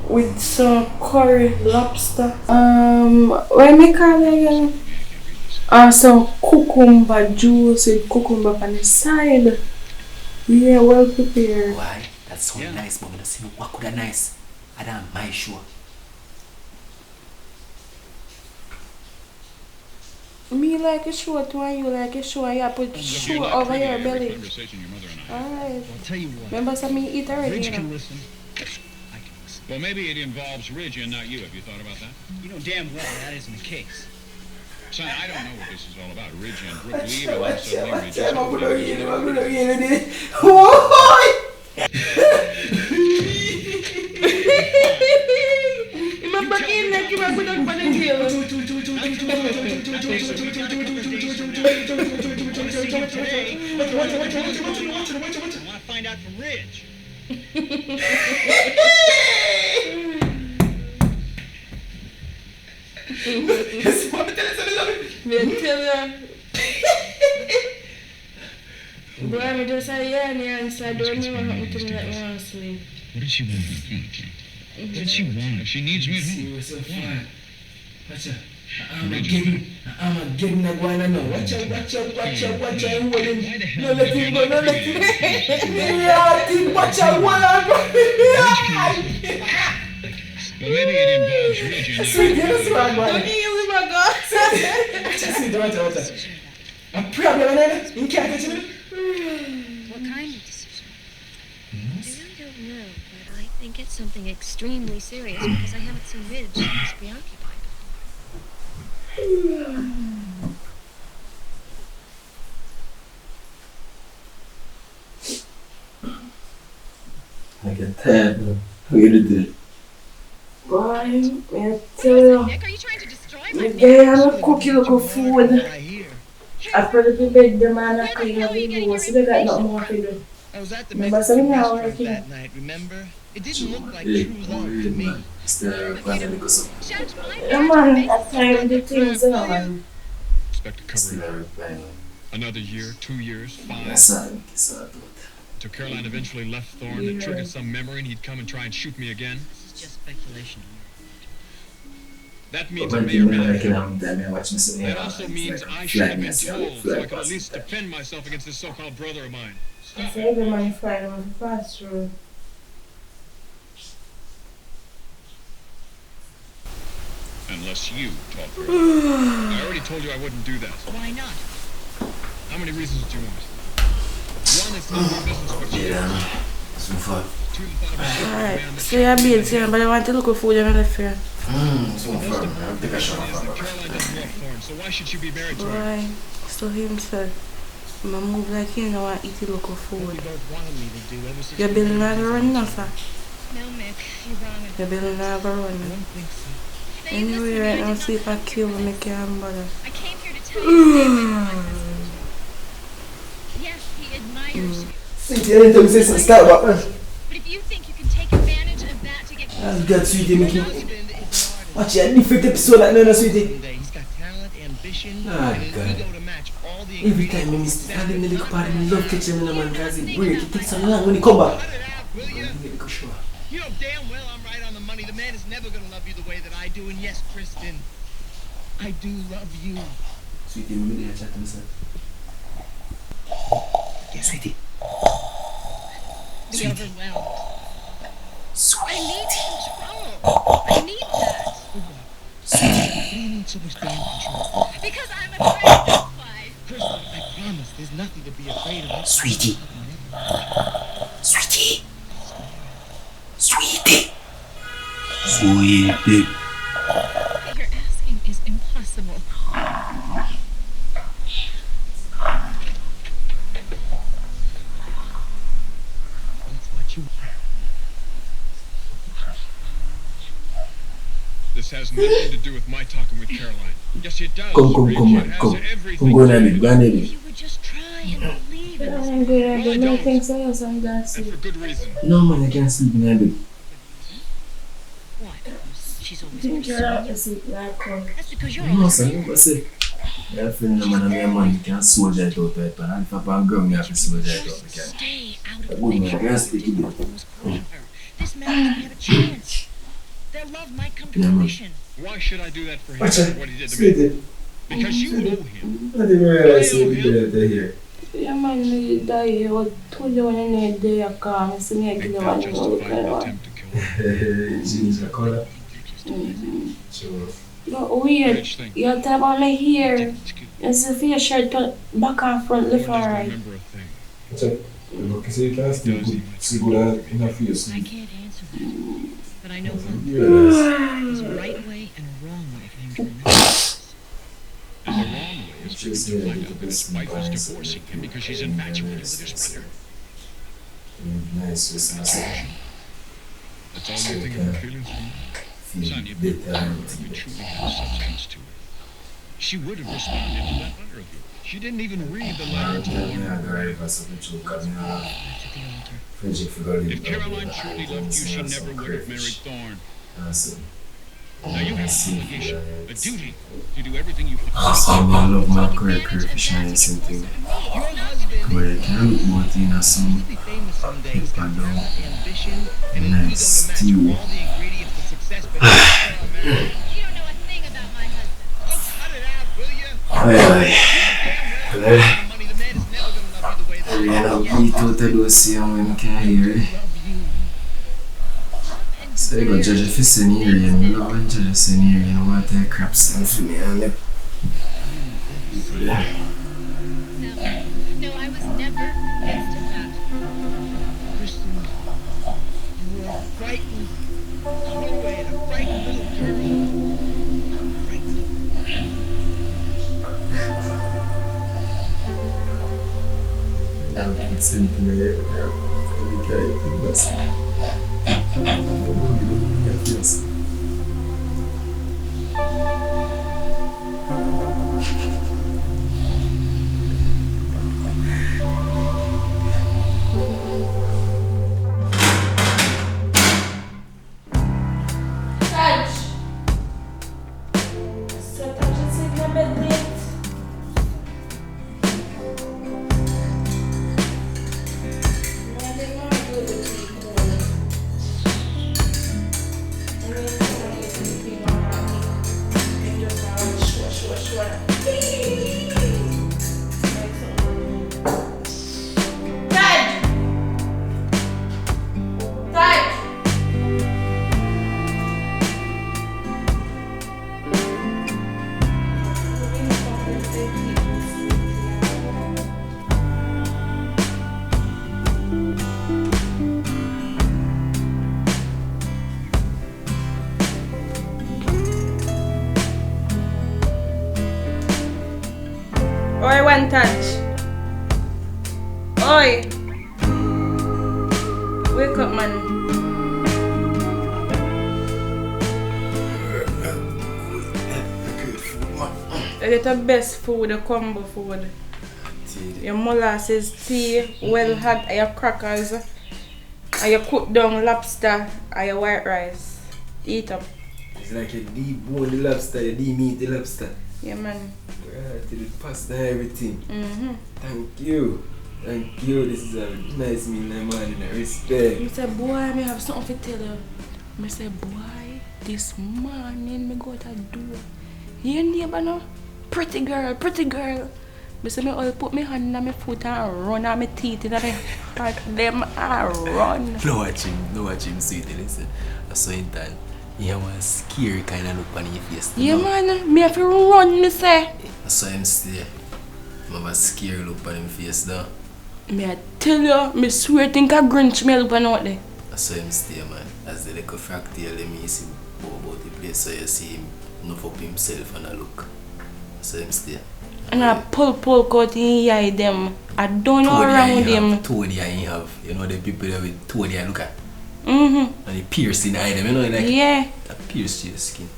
with some curry lobster. What make it again? Some cucumber juice with cucumber on the side. Yeah, well prepared. Why? That's so nice, but I don't see what could that nice. I don't my sure. Me like a short one, you like a short. You put Look, you're short not over privy to your every belly. conversation your mother and I have. Alright. I'll tell you what. Remember some me eat already, Ridge you can know. listen. I can listen. Well, maybe it involves Ridge and not you. Have you thought about that? You know damn well that isn't the case. Son, I don't know what this is all about. Ridge and Brooke leave, and then suddenly Ridge is over Remember in like you were put on the jail. I want to find out from Ridge. Me tell you. Boy, I just say yeah, and answer. Don't know what happened to me like me want to sleep. What did she want? What did she want? If she needs me at home. Why? I'm getting that one now. Watch out. Why the hell No, let him go. Yeah, watch out. Well, maybe it involves Ridge and Sweet, yes, man. You my God. Watch. A problem, man. You can't get it. what kind of decision? I really don't know, but I think it's something extremely serious because I haven't seen Ridge this preoccupied. I get tired, man. What you do? Boy, me tell you. Nick, are you trying to destroy my Me marriage? there I'm cooking look food. Right here. I put the bed the man I clean up the house. They got nothing more to do. I was at the Remember Mexican something now, restaurant working? that night, remember? It didn't look like Hey, true love to me. man. Judge my Yeah, man, at time the things, you know, man. expect to cover it? Another year, 2 years, 5. Yes, sir. till Caroline eventually left Thorne that triggered some memory and he'd come and try and shoot me again? This is just speculation. That means I may or may not have. That also means I should have been told so I could at least defend myself against this so-called brother of mine. Stop it. Every money flying on the pass through. Unless you talk her. I already told you I wouldn't do that. Why not? How many reasons do you want? One, it's none of your business what you do. So far. Two, the thought of a Alright, man that so you're being serious, but I want to look for food and left here. So far. I'll take a shower. is that Caroline doesn't love Thorne, so why should she be married to him? Why? So himself. I'm move like he know I eat local food. What you both wanted me to do ever since Your bill not run now, sir. No, Mick, you're wrong about Your bill not run. I don't think so. Now, you Anyway, listen right to now, me, see if I kill and make your hamburger. I came here to tell you to stay away from my husband. Yes, he admires you. Sweetie, anytime you say something, start back, man. But if you think you can take advantage of that to get That's good, sweetie, make you. Husband is smart. Watch a different episode like no, sweetie. He's got talent, ambition, Ah, and an God. ego to match all the Every ingredients. time I miss it, I didn't really party, I love catching him in a man, because he break, it takes so long when he come back. Cut it out, will you? Get the show. You know damn well I'm right on the money. The man is never gonna love you the way that I do. And yes, Kristen, I do love you. Sweetie, maybe they chat to me, sir. Yeah, sweetie. be overwhelmed. Sweet. I need control. I need that. Why do you need so much damn control? Because I'm afraid that's why. Kristen, I promise there's nothing to be afraid of. Sweetie. Sweetie. Sweetie. Sweetie. What you're asking is impossible. That's what you This has nothing to do with my talking with Caroline. Yes, it does. Come, Rich. man, It has come. everything Come, go to on, do Andy, with go on, it. Andy. If you would just try and believe in I'm this. good at Well, I the don't. making sales and that's And it. for good reason. No, man, I can't sleep in my bed. What? She's always Think you're pursuing out you. to sleep like cold. That's because you're No, always sir, no, but say. I feel no man and my man, you can't soldier it out right, man. And if I go, you have to soldier it out, you can. stay out of That the woman, picture. I can't speak to you. Who's courting her. This man doesn't have a chance. Their love might come to Yeah, man. fruition. Why should I do that for him? Watch it. What he did to me? Sweetie. Because you owe him. I didn't realize you did it here. Yeah, man, you die. You told you when you need day a car. I see me I give think you that one. justified an attempt to kill him. Jeans, I call her. Sure. No, weird. Rich thing. You have to have on my hair. Excuse me. You see if your shirt turn back and front, Lord left and doesn't right. remember a thing. Check. Look, you see, you can still good. See good in her face. I can't answer that. But I know one thing. Realize. There's a right way and a wrong way for him to remember this. And the wrong way is for him to find out that his wife is divorcing him because she's infatuated with his brother. Nice, just nice. That's all you think of her feelings for me? Son, you'd be wrong if you truly had substance to her. She would have responded to that letter of yours. She didn't even read the letter to the That's at the altar. If Caroline truly loved you, she never would have married Thorne. Now you have an obligation, a duty, to do everything you possibly I love my career fish and something. Your husband Where I can look more in a some will be famous someday. He's got Pardon. talent, ambition, and an ego Nice to match stew. all the ingredients to success. But he's not a man. You don't know a thing about my husband. Oh, cut it out, will you? Aye, Damn well, the money. The man is never gonna love you the way that aye. I I do. beat out the dossier when I can hear it. Love you. So you go judge if it's in here, you know, when judge it's in here, you know what the crap stand for me and it. Yeah. No, I was never used to that. Kristen, you were a frightened, slow-eyed, a frightened little girl. Frightened. I'm simple, yes. Touch. So touch and sleep in bed late. No, Oi, one touch. Oi. Wake up, man. You get the best food, the combo food. Your molasses tea, well hot, and your crackers, and your cooked down lobster, and your white rice. Eat up. It's like you debone the lobster, you de-meat the lobster. Yeah, man. Right, the pasta and everything. Mm-hmm. Thank you. Thank you. This is a nice meal, my man. I respect. I said, boy, I have something to tell you. I said, boy, this morning me go to do. Your neighbor now? Pretty girl, pretty girl. I said, I put my hand on my foot and run on my teeth and I heart them and run. No watch him, sweetie, listen. I saw him time. He have a scary kind of look on your face. Yeah, man, me have to run, me say. I saw him stay. I have a scary look on his face though. Me I tell you, me swear think a Grinch me look out there. I saw him stay, man. As the little fractal let me see about the place, so you see him enough up himself and I look. I saw him stay. And I pull out in eye them. I don't know around them. Toady eye have. You know the people there with toady eye look at. Mm-hmm. And the piercing eye them, you know, like yeah. That pierce your skin.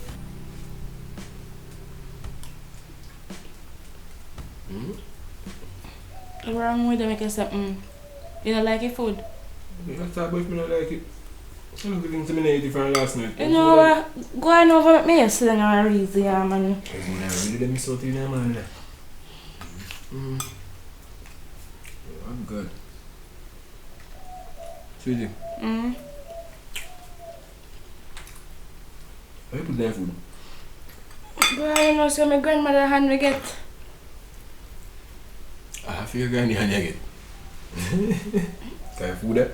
What's wrong with them? I say, you don't like your food? I thought about if I don't like it. Some of the things I ate different last night. You know what? Go on over with me yesterday now, reason, yeah, man. Really let me sort you there, man. I'm good. Sweetie. Where you put that food? Boy, you know, so my grandmother hand me get. I have your granny hand you get. Can you food that?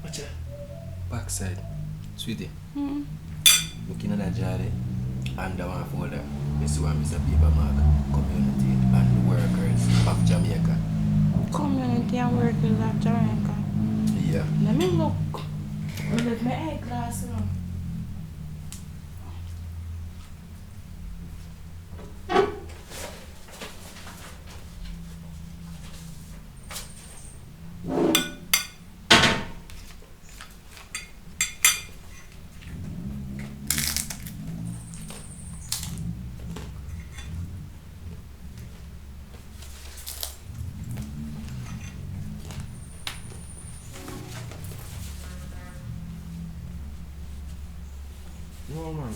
Watch that. Backside. Sweetie. Looking at that jar there. Under one folder. This one is a paper mark. Community and workers of Jamaica. Community and workers of Jamaica. Yeah. Let me look. With my eyeglass now. No, man.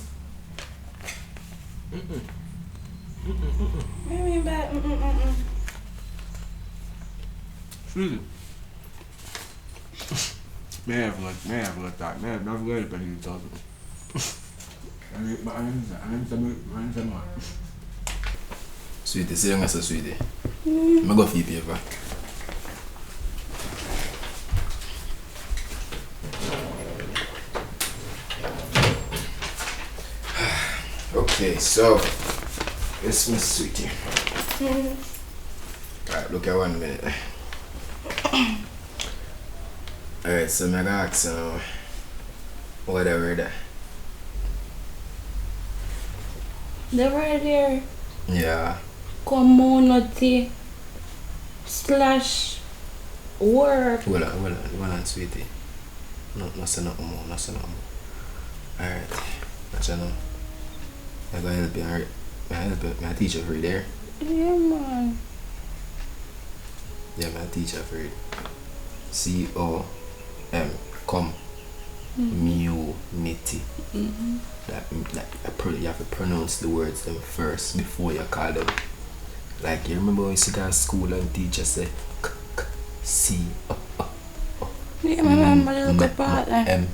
Maybe back. Sweetie. May I have a talk. May I have a girl penny to talk to. Sweetie, say you say sweetie. I go feed paper. Okay, so this is sweetie. Alright, look at 1 minute. Alright, so I'm gonna ask you now what I read. The word there. Yeah. Community / work. Hold on, sweetie. No say nothing more, Alright, watch you now. I'm gonna help you, alright? I'm teach you for it there. Yeah, man. Yeah, I'm teach you for it. C-O-M, community. That you have to pronounce the words them first before you call them. Like you remember when you sit at school and teacher say C-O-O. Yeah, I remember the little part there. M,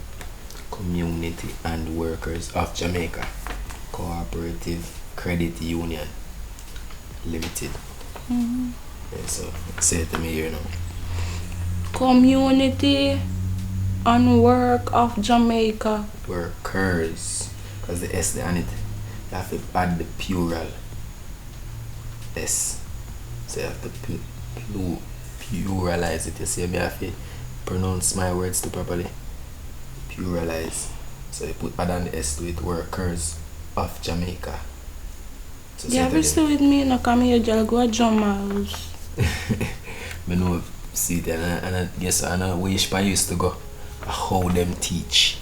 Community and Workers of Jamaica. Cooperative Credit Union Limited. Yeah, so say it to me here now. Community and Work of Jamaica. Workers. Because the S there on it, you have to add the plural S. So you have to pluralize it. You see, I have to pronounce my words too properly. Pluralize. So you add on the S to it, Workers of Jamaica. You ever stay with me and come here, just go to Jamal's? I know, see that, and I guess I know where I used to go. How them teach.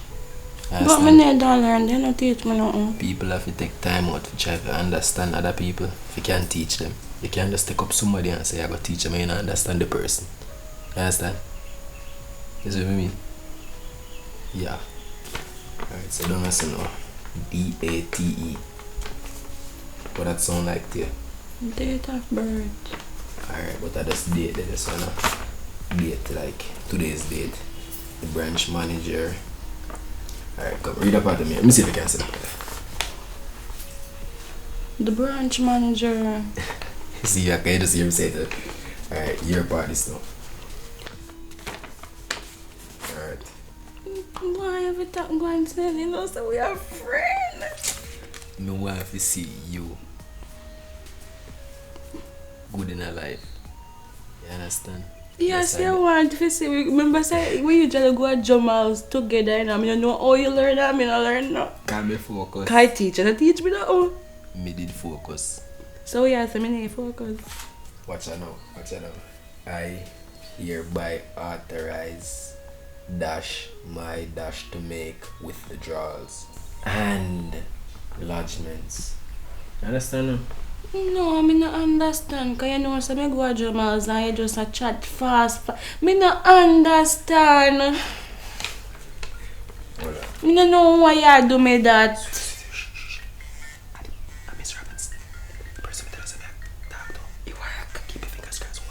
But I don't learn, they don't teach me nothing. People have to take time out to try to understand other people. If you can't teach them, you can't just take up somebody and say, I got to teach them and you don't understand the person. You understand? You see what I mean? Yeah. Alright, so don't listen now. D-A-T-E. What that sound like to you? Date of birth. Alright, but that just date there, so no. Date, like today's date. The branch manager. Alright, come read up out of me. Let me see if I can see that. The branch manager. See, I can just hear him say that. Alright, your part is now. Alright. Why have it that going to tell you know so we are friends? I want to see you good in her life. You understand? Yes, you want to see. Remember, say we usually go to Jamal's together, and I mean, know how you learn that, I mean, I learn that. Can me focus? Can I teach? And I teach me that. Oh. Me did focus. So yes, I mean, focus. Watch out now. Watch out now. I hereby authorize my to make withdrawals and lodgements. Understand now? No, I mean, I understand. Because you know, so I go to Jamal's and you just a chat fast. I don't understand. Hold on. I don't know why you do me that. Miss Robinson. The person that doesn't talk to. You work. Keep your fingers crossed.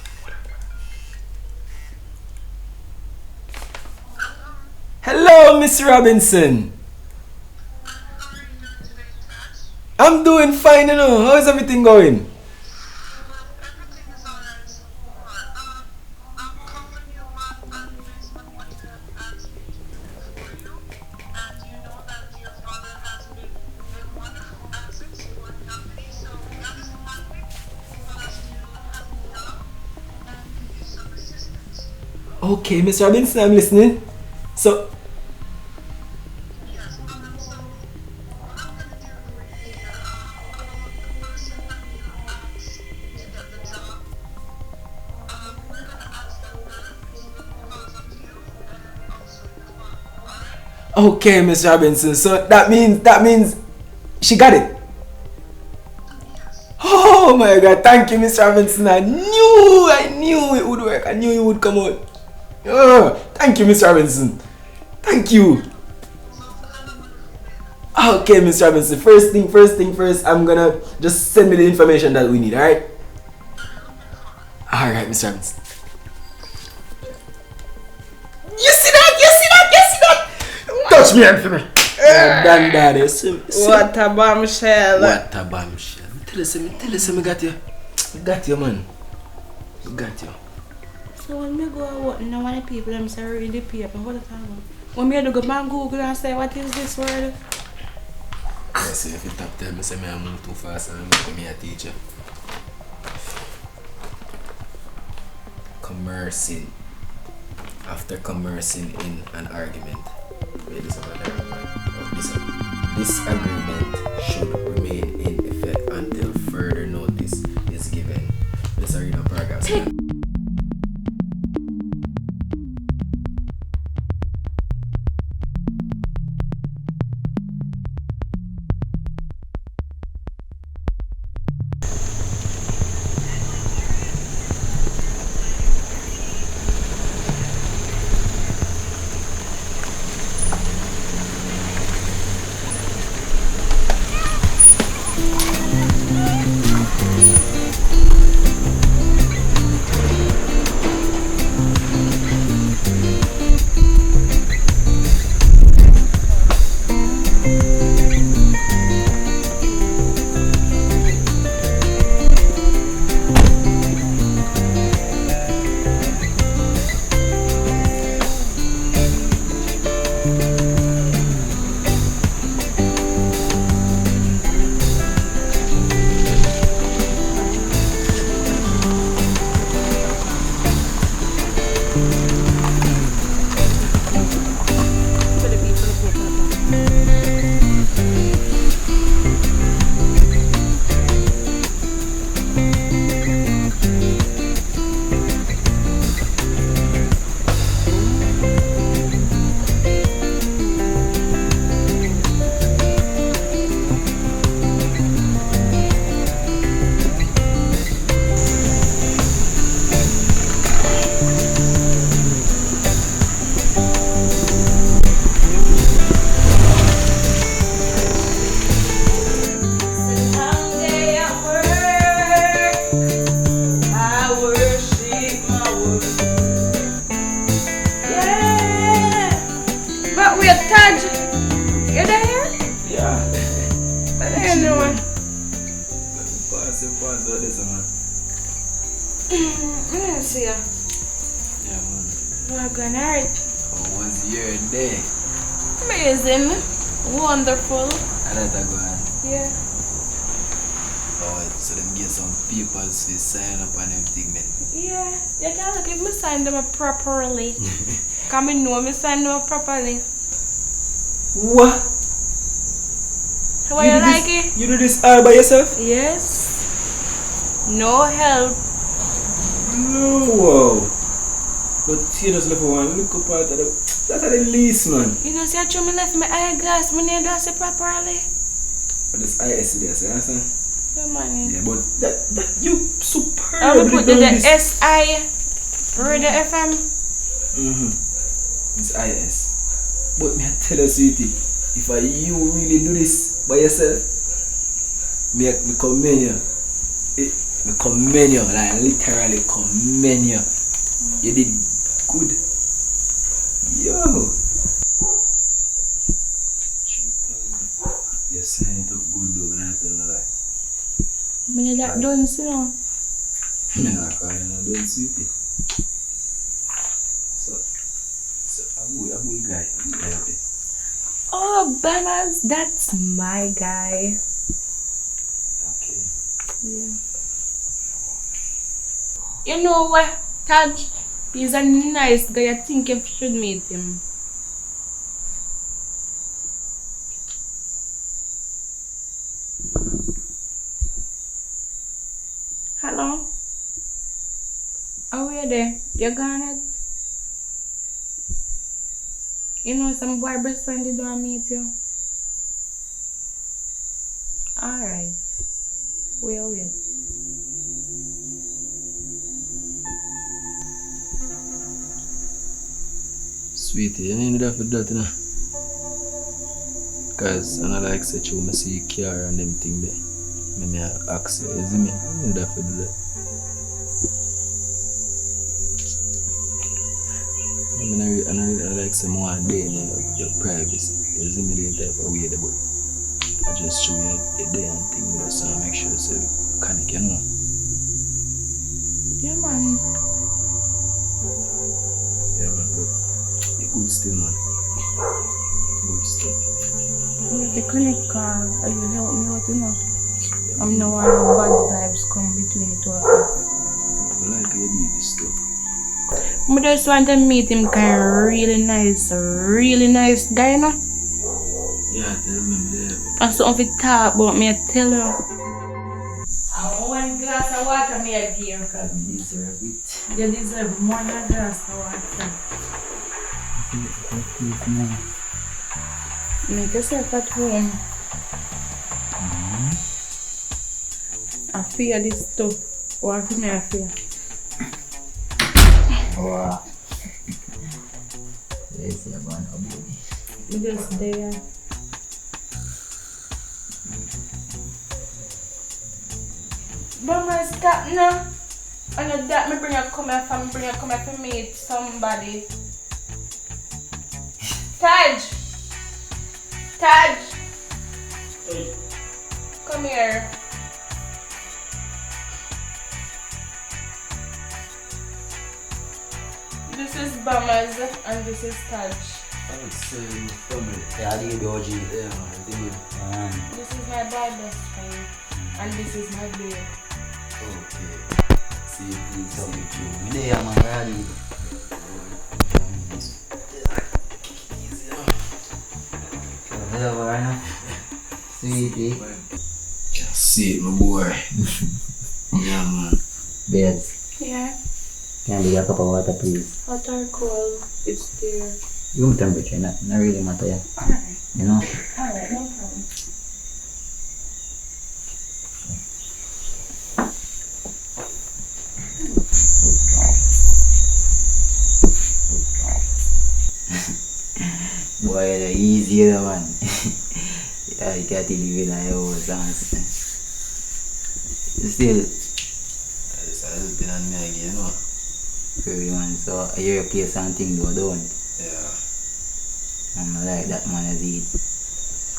Hello, Miss Robinson. I'm doing fine, you know. How is everything going? Okay, Miss Robinson, I'm listening. So, okay, Miss Robinson. So that means she got it. Oh my God! Thank you, Miss Robinson. I knew it would work. I knew it would come out. Oh, thank you, Miss Robinson. Thank you. Okay, Miss Robinson. First thing first. I'm gonna just send me the information that we need. All right. All right, Miss Robinson. You see that? Touch me, Anthony. Done that. What a bombshell. What a bombshell. Tell us, I got you. I got you, man. I got you. So when we go out, no one of people them say read the paper. What the time? When we go on Google and say what is this word? I see if you tap tell me say I move too fast and I'm me a teacher. Commercing. After commercing in an argument. Wait, this agreement should remain in effect until further notice is given. Let's read the paragraphs. some parts of this, man. I see ya. Yeah, man. We're gonna hurt. Oh, once a year a day. Amazing. Wonderful. And that's a go on. Yeah. Oh, so them get some papers to sign up and everything, man. Yeah. You can look if me sign them up properly. Come in know me sign them up properly. What? How you like it? You do this all by yourself? Yes. No help. No. Wow. But you just left one look up at the. That's the least, man. You know, see, I told me left my eyeglass, my nail glass properly. But this IS there, see, understand? Yeah, man. Yeah, but that you superb. I will put the SI Radio FM. It's IS. But me I tell you, sweetie, if you really do this by yourself, me commend you. Me commend you, like literally commend you. You did good. Yo. You signed it up good though, but I tell you like. Me that done, you know. I'm not calling you done, sweetie. So a good guy. Oh, Banners, that's my guy. Okay. Yeah. You know what, Taj? He's a nice guy. I think you should meet him. Hello? Are you there? You gone it? You know some boy best friend did want to meet you? Alright. We'll wait. Sweetie, you need to do that, you know. Because I don't like such a see car and them thing there. Maybe I ask you, is it me? You need to do that. I like some more day in your privacy. You see me the type of way, but I just show you the day and thing with us and make sure so you connect, you know. Yeah, man. Yeah, man, but you're good still, man. Good still. If you connect call, or you help me out, you know. I'm no one of bad vibes come between the two of us. I like how you do this stuff. I just want to meet him, kind of really nice guy, you know. Yeah, I remember that. And something to talk about me, I tell you. I want 1 glass of water, me I give you. Because you deserve it. You deserve more than a glass of water. Make yourself at home. I fear this stuff. Or I feel I fear. Wow. Yes, you're going to be. Just there. But my stop now. And that me bring you come here to meet somebody. Taj! Hey. Come here. This is Bamas and this is Taj. I would say family. Yeah, I did OG. Yeah, I think This is my boy best friend. And this is my babe. okay. See you, please. So, you there, man, ready? Hello, Varna. Sweetie. See it, my boy. Yeah, man. Beds. Yeah. Can I be a cup of water, please? Hot or cold, it's there. Room temperature, not really matter, yeah. Alright. You know? Alright, no problem. Boy, you're easier, man. Yeah, you can't live in a house, honestly. Still, I just been on me again, you know. very man, so you replace something though, don't? Yeah. I'm like that man as it.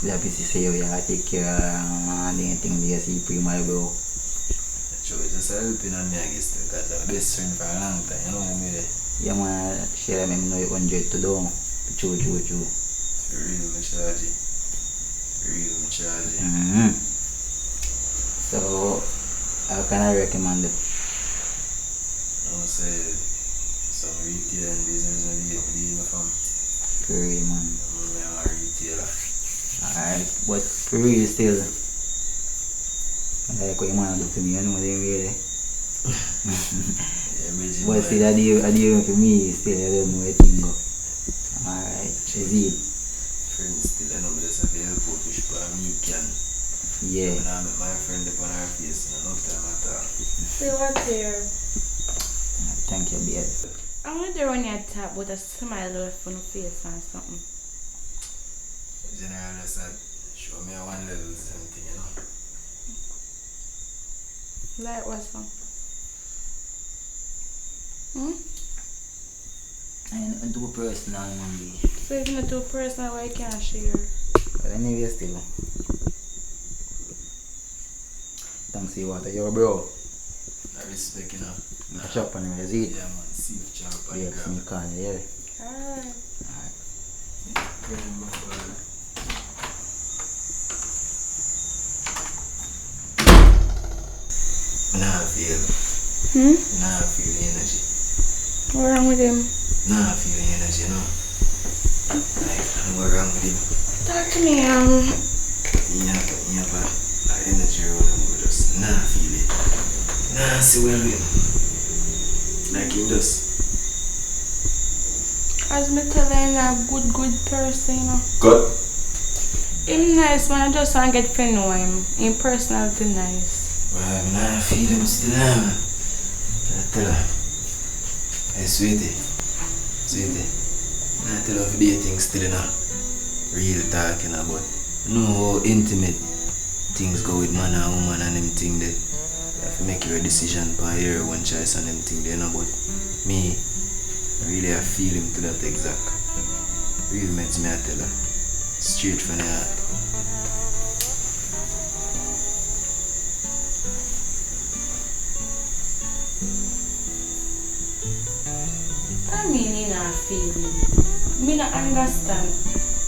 The obviously say you have to take care of anything you see prima bro. just helping on me, I guess, because I'm best friend for a long time, you know what I mean? Yeah, man, share me know 100 to do. True. For real, my charge. So, how can I recommend it? I would say some retail and business and deal from. Pretty, man. I'm a retailer. Alright, but for real still, like what you want to do to me, I know they really. But still, I do for me, still, I don't know where things go. Alright, is it? Friends still, I know, but that's a very good push for me, can. Yeah. When I met my friend upon her face, and no time at all. Say what there? Thank you, babe. I wonder when you talk about a smile on your face or something. General, just show me a one level something, you know. Like what song? I'm too personal, man. So if you're not too personal, why you can't share? But anyway, still. Thanks to you, what your bro. I respect, you know. Catch up on him, is it? Yeah, man, see chop on Yeah, the me call you, yeah. Alright. Nah, feel the energy. What's wrong with him? Nah, feel the energy, you know. Like, what's wrong with him? Talk to me, He have an energy around him, but just nah feel it. Nah, see well with him. Like him just. As me tell him, a good person, you know. Good? Him nice, man. I just want to get to know him. Him personality nice. Well, nah feel him still, man. I tell her. Hey, sweetie. I tell her for dating still, you know. Real talking about. You know how intimate things go with man and woman and them thing there. You have to make your decision by your one choice and them thing there, you know, but me, really I feel him to that exact. Real mates me I tell her. Straight from the heart. I mean, he not feeling. Me not understand.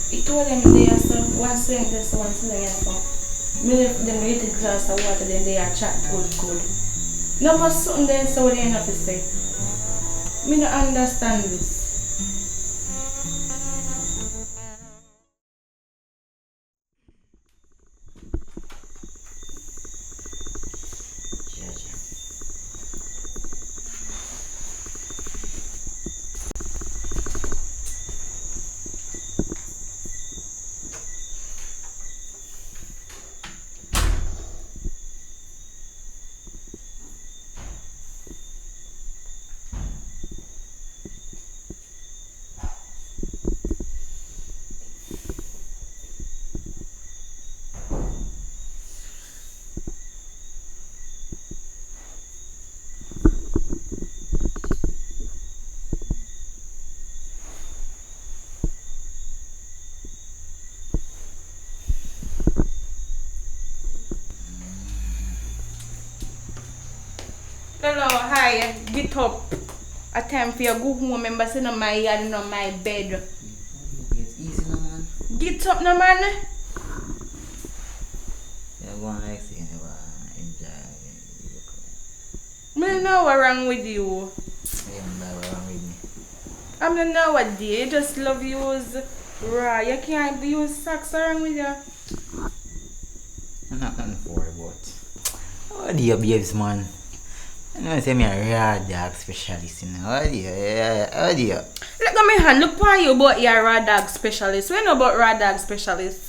He told them they are so one saying this, one saying that. Me left them with a glass of water, then they are chat good. No more something then so they have to say. Me not understand this. Hello, hi, get up. A time for you go home, remember sit on my yard and on my bed. It's easy, no, man. Get up, no man. Yeah, go on like saying, enjoy. I don't know what's wrong with you. Yeah, what's wrong with me? I'm not know what day, you just love use raw. You can't use socks wrong with you. I'm not nothing for it, but how do you babes, man? I know say me a raw dog specialist, you know. How do you? Look at me hand, look for you about your raw dog specialist. We know about raw dog specialist.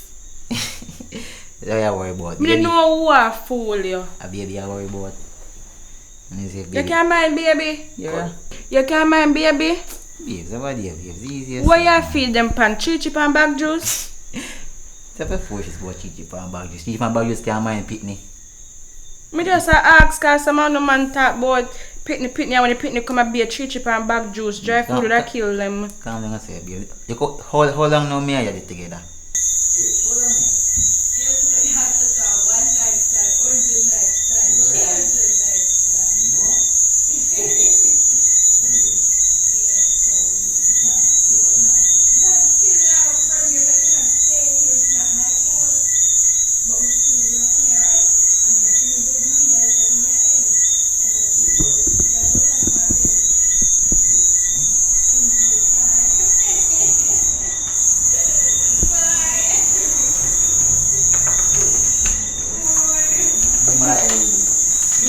That's what you worry about. Me don't know who I fool you. A baby you worry about. You can't mind baby? Yeah. You can't mind baby? Babes, how do you babes? Easiest. Why you feed them pan chichi pan bag juice? Type of food is about chichi pan bag juice. Chichi pan bag juice can't mind pitney. Me just ask cause some of the man talk about pitney when the pitney come and be a chichi pan bag juice. Dry food that kill them. Calm down and say baby. You go, how long now me and you did together?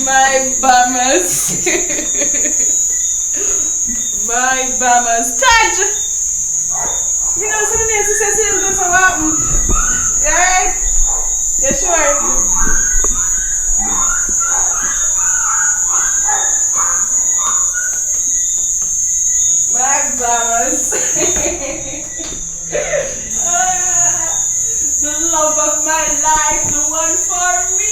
My bummers. My bummers. Taj! You know something else to say to him, do some happen. You alright? You sure? My bummers. The love of my life, the one for me.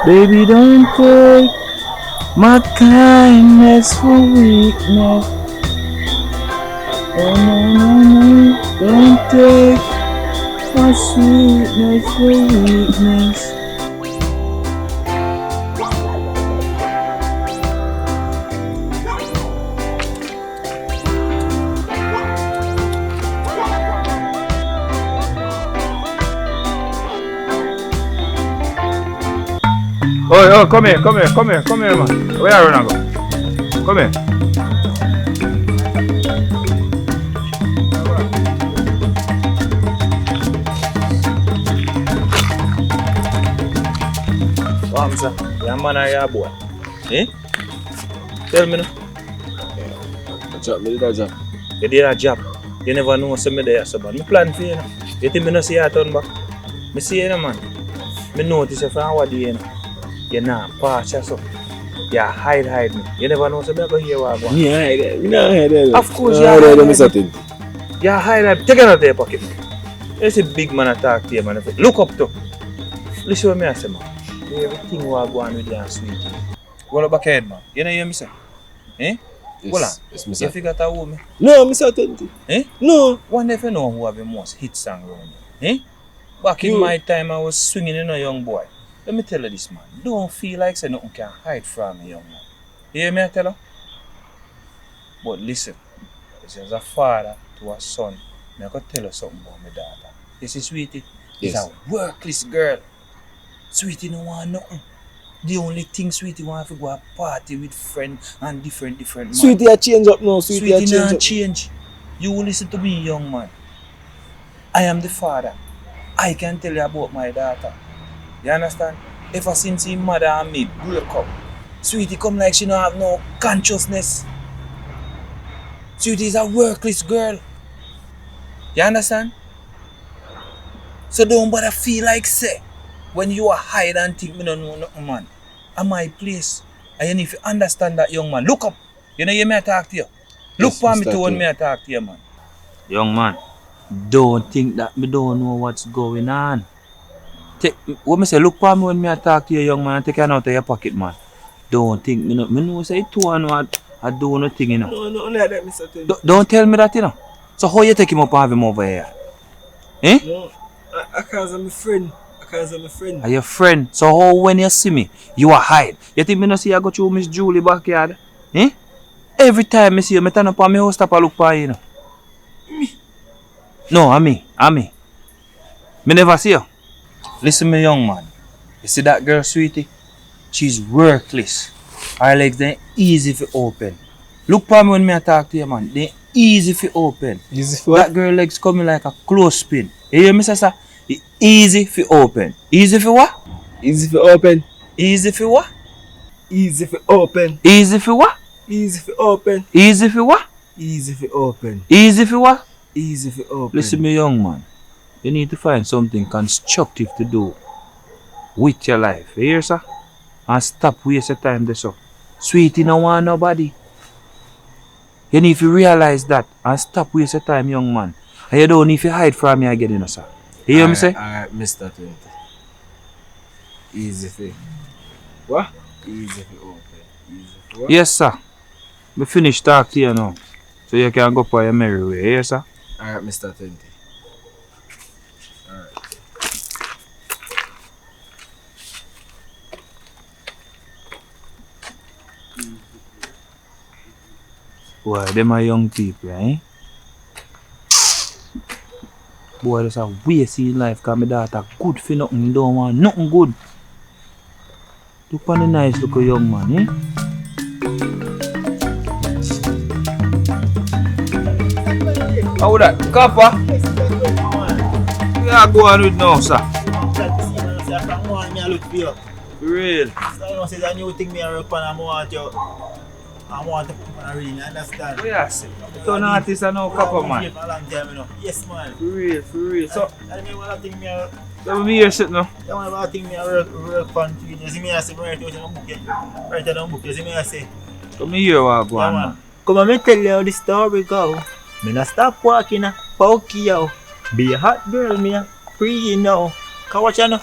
Baby, don't take my kindness for weakness. Oh no, don't take my sweetness for weakness. Oh, come here, man. Where are you now? Come here. What, sir? Your man or your boy? Eh? Tell me now. Me did a job. You did a job. You never know what's me there, so man. Me plan for you now. You think me not see you turn back? Me see you now, man. Me notice you from what day, you know. You nah pass yourself. You hide me. You never know so I go hear what I want. Me hide it. Me not hide it. Of course you hide it. You hide it. Take it out of your pocket. You see big man attack to you, man. Look up to. Listen what I say, man. Everything what go on with you and sweet. Well, back ahead, man. You know what I say? Eh? Yes, yes, you figure out who me? No, I certain. Eh? No. Wonder if you know who have the most hit song around me. Eh? Back in my time, I was swinging in a young boy. Let me tell you this, man. Don't feel like say nothing can hide from me, young man. You hear me, I tell you? But listen, as a father to a son, I gotta tell you something about my daughter. You see, Sweetie? She's a workless girl. Sweetie don't want nothing. The only thing Sweetie want to go a party with friends and different man. Sweetie, I change up now. Sweetie not change. You listen to me, young man. I am the father. I can tell you about my daughter. You understand? Ever since his mother and me break up, Sweetie come like she don't have no consciousness. Sweetie is a workless girl. You understand? So don't bother feel like say when you are hide and think me don't know nothing, man. At my place. And if you understand that, young man, look up. You know, you may talk to you. Look for me too when me talk to you, man. Young man, don't think that me don't know what's going on. What me say, look for me when me talk to you, young man, and take it out of your pocket, man. Don't think me know say two and what I do nothing, you know. No, like that, Mr. Tony. Don't tell me that, you know. So how you take him up and have him over here? Eh? No, I can't say my friend. Are your friend? So how when you see me, you are hide? You think me no see I go through Miss Julie backyard? Eh? Every time I see you, I turn up on my house stop and look for you, know. Me? No, I me. Me never see you. Listen me, young man. You see that girl, Sweetie? She's workless. Her legs they easy to open. Look for me when I talk to you, man. They easy to open. Easy for what? That girl legs coming like a clothespin. You hear me, sir? Easy for open. Easy for what? Easy for open. Easy for what? Easy for open. Easy for what? Easy for open. Easy for what? Easy for open. Easy for what? Easy for open. Listen me, young man. You need to find something constructive to do with your life. You hear, sir? And stop wasting time there, so. Sweetie no want nobody. You need to realize that and stop wasting time, young man. And you don't need to hide from me again, you know, sir. You hear me say? Alright, Mr. 20. Easy for what? Easy for open. Easy for what? Yes, sir. Me finish talk to you now. So you can go for your merry way. Yes, sir? Alright, Mr. 20. Alright. Boy, them are young people, eh? Boy, that's a waste in life because my daughter good for nothing. Don't want nothing good. Look on the nice little young man, eh? How that? Copper? We are going with now, sir. Real. So you know, say a new thing me I work on, I want to put on a ring, understand? Yes. Turn artist and now Copper, man. For a long time, you know. Yes, man. For real. So, I mean, what I think me I... let me hear shit now. That one what I think me I work on. You see me I say, right out of the book, right out of the book, you see me I say. Come here, what go on, man. Come on, me tell you how the story go. Me not stop walking, pokey yo. Be a hot girl, me a free, you know. Cause watch you know.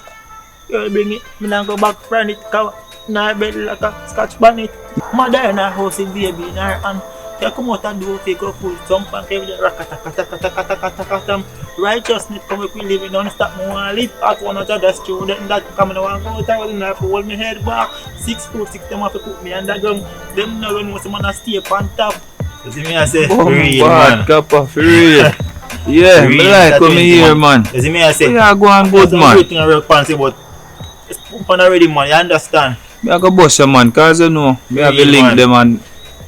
Girl bring it, me not go back from it, cause now bed like a scotch bonnet. Mother in her house, baby in her hand. You come out and do a fake up food, jump and every day, rakata. Righteousness come up, we living non-stop, me want to live at one another student that come and want to go out, I wasn't have to hold my head back. 6 foot 6, them have to put me underground. Them no run, some man stay up on top. You see me I say, oh, for real, man. Copper, for real. Yeah, me like come here, man. You see me I say, we are going good, man. Everything I work fancy, but it's pump on already, man, you understand? Me I go bust you, man, cause you know, me have a link them, man.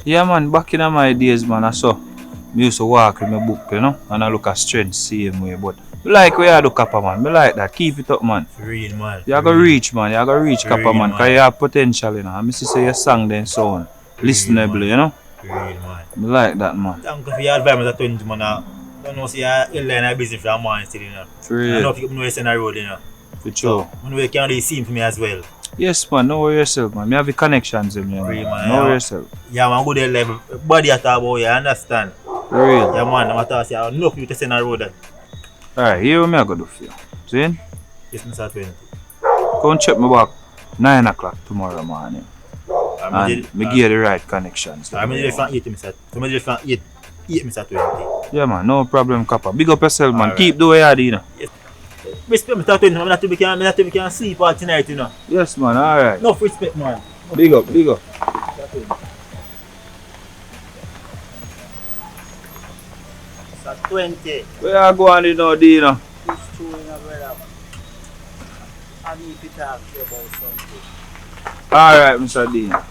Yeah, man, back in my days, man, I saw me used to walk with my book, you know, and I look at strength same way, but me like where you do Copper, man. Me like that. Keep it up, man. For real, man. You go reach, man. You go reach Copper, man, cause you have potential, you know. And me see say your song then sound listenable, you know. For real, man. Me like that, man. Thank you for your advice, Mr. 20, man. I don't know, see you're line busy for a man still, you know. For real. I know if you know you're on the road, you know. For sure. So, you can do the same for me as well. Yes, man. Know yourself, man. Me have the connections, you know. Real, man. Know yourself. Yeah, man. Good level. Body at about you, understand? For real. Yeah, man. I'm talking about enough you to send on the road. Alright, here what me I go do for you. See? Yes, Mr. 20. Come check me back 9 o'clock tomorrow morning. And me give you the right connections. I'm ready from 8, Mr. I'm ready from 8, Mr. 20. Yeah, man. No problem, Copper. Big up yourself, man. Right. Keep doing what you do, you know. Yes. respect me, talk to him. I'm not to be can sleep all tonight, you know. Yes, man, alright. No respect, man. Big up, big up. It's a 20. Where you go on it now, Dino? It's true, you know, brother. I need to talk to you about something. Alright, Mr. Dino.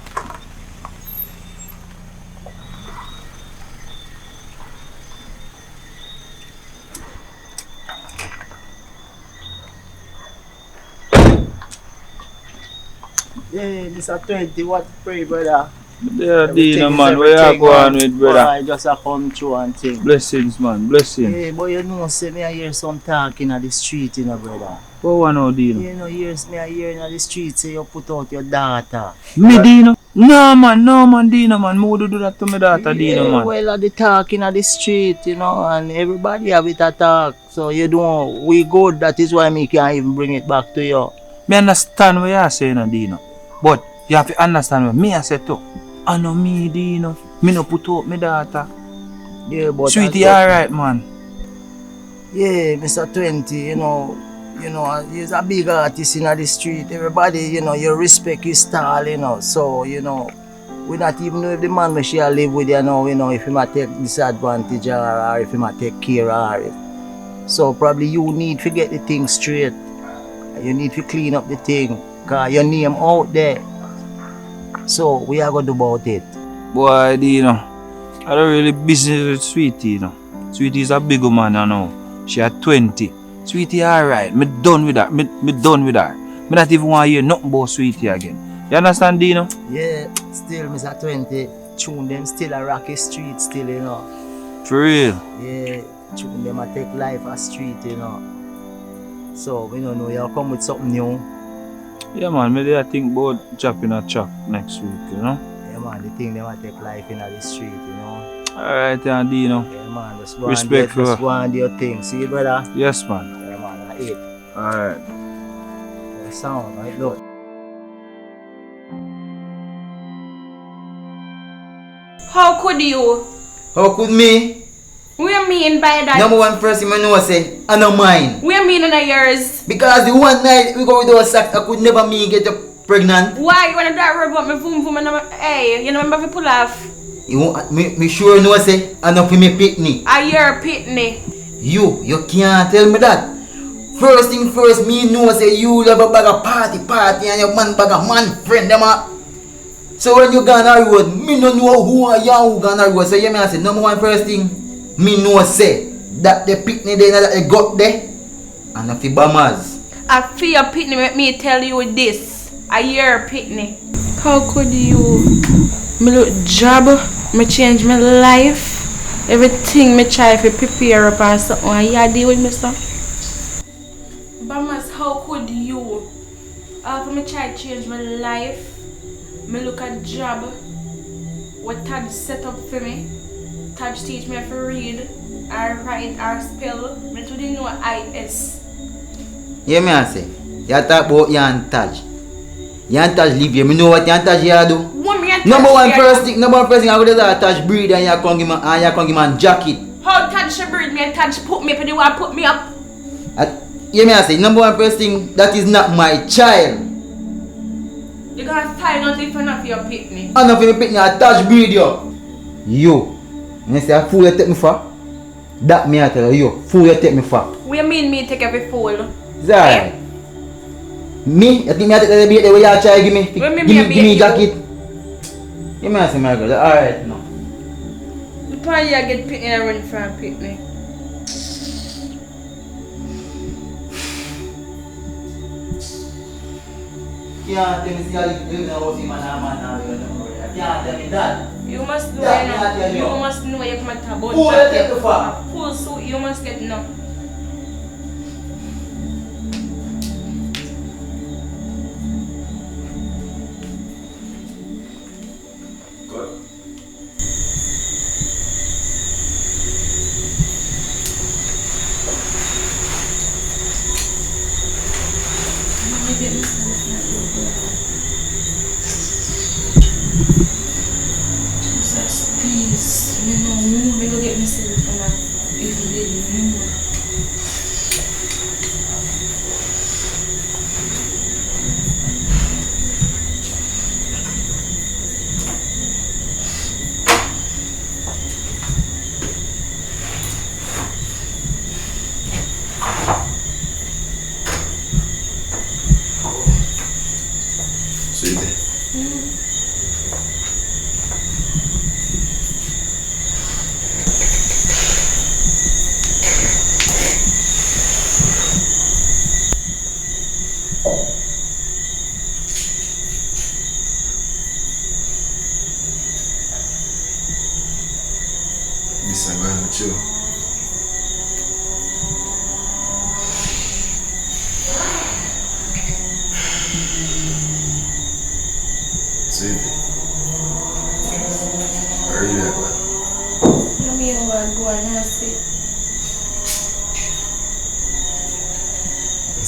Yeah, this a 20. What pray, brother? Yeah, Dino, man. Where you go on with, brother? I just a come through and thing. Blessings, man. Blessings. Yeah, but you know, say me I hear some talking at the street, you know, brother. What one now, Dino? You know, me I hear in the street say you put out your daughter. Me, Dino? No, man, Dino, man. Me would do that to my daughter, Dino, man. Well, at the talking at the street, you know, and everybody have it a talk. So, you know, we good. That is why me can't even bring it back to you. Me understand what you're saying, Dino. But you have to understand what me I say too. I know me, Dino. Me no put out my daughter. Yeah, but Sweetie, alright, man. Yeah, Mr. 20, you know, he's a big artist in the street. Everybody, you know, you respect his style, you know. So, you know, we not even know if the man we shall live with you know, if he might take disadvantage or if he might take care of it. So probably you need to get the thing straight. You need to clean up the thing. Cause your name out there. So we are gonna do about it. Boy, Dino, I don't really business with Sweetie, you know. Sweetie is a big woman, you know. She at 20. Sweetie alright. Me done with that. Me done with her. Me not even want to hear nothing about Sweetie again. You understand, Dino? Yeah, still Mr. 20. Tune them still a rocky street still, you know. For real? Yeah, tune them a take life a street, you know. So we don't know you'll come with something new. Yeah, man, maybe I think about dropping a track next week, you know? Yeah, man, the thing they might take life in the street, you know? Alright, yeah, Dino. Yeah, man, just go respect and go and do your thing. See, brother? Yes, man. Yeah, man, I eat. Alright. The sound, right, look. How could you? How could me? What you mean by that? Number one person I know say, I know mine. What you mean in yours? Because the one night we go with those sacks, I could never me get you pregnant. Why you wanna drive about me boom boom and hey, you know remember if pull off? You want me sure know say, I know for me pitney. I hear pitney. You can't tell me that. First thing first, me know say you love a bag of party and your man bag of man friend them up. So when you gone on the road, me no know who are you who gone on the road. So you mean I say number one first thing, me know say that the picnic there that they got there and a few bombers. I feel pitney make me tell you this. I hear pitney. How could you? Me look job, me change my life. Everything me try to prepare up and something. And you deal with me stuff. Bombers, how could you? After me try to change my life, me look at job. What Taj set up for me. Taj teach me how to read, or write, or spell. Me too didn't know IS. Yeah, me I say, you talk about you and Taj. You and Taj live here. Me know what you and Taj here do. Number one first thing, I would have Taj breed and you come give me a jacket. How Taj should breed me and Taj put me up and they want to put me up? Yeah, me I say, number one first thing, that is not my child. You're gonna style nothing if you're not for your pitney. I'm not for your pitney, I Taj breed you. You. You say a fool you take me for? That me I tell you, fool you take me for. What you mean me take every fool? Zai. Me? You think me I take the bait the way you try give me? Give me jacket. You may say my girl, alright now. The point you get pitney and run for a pitney. Yeah, tell me see how you know see man yeah, tell me that. You must know that you must know you come at about fool you take me for? Fool suit you must get no. Jesus, me no move, me go get myself and if you did, you know.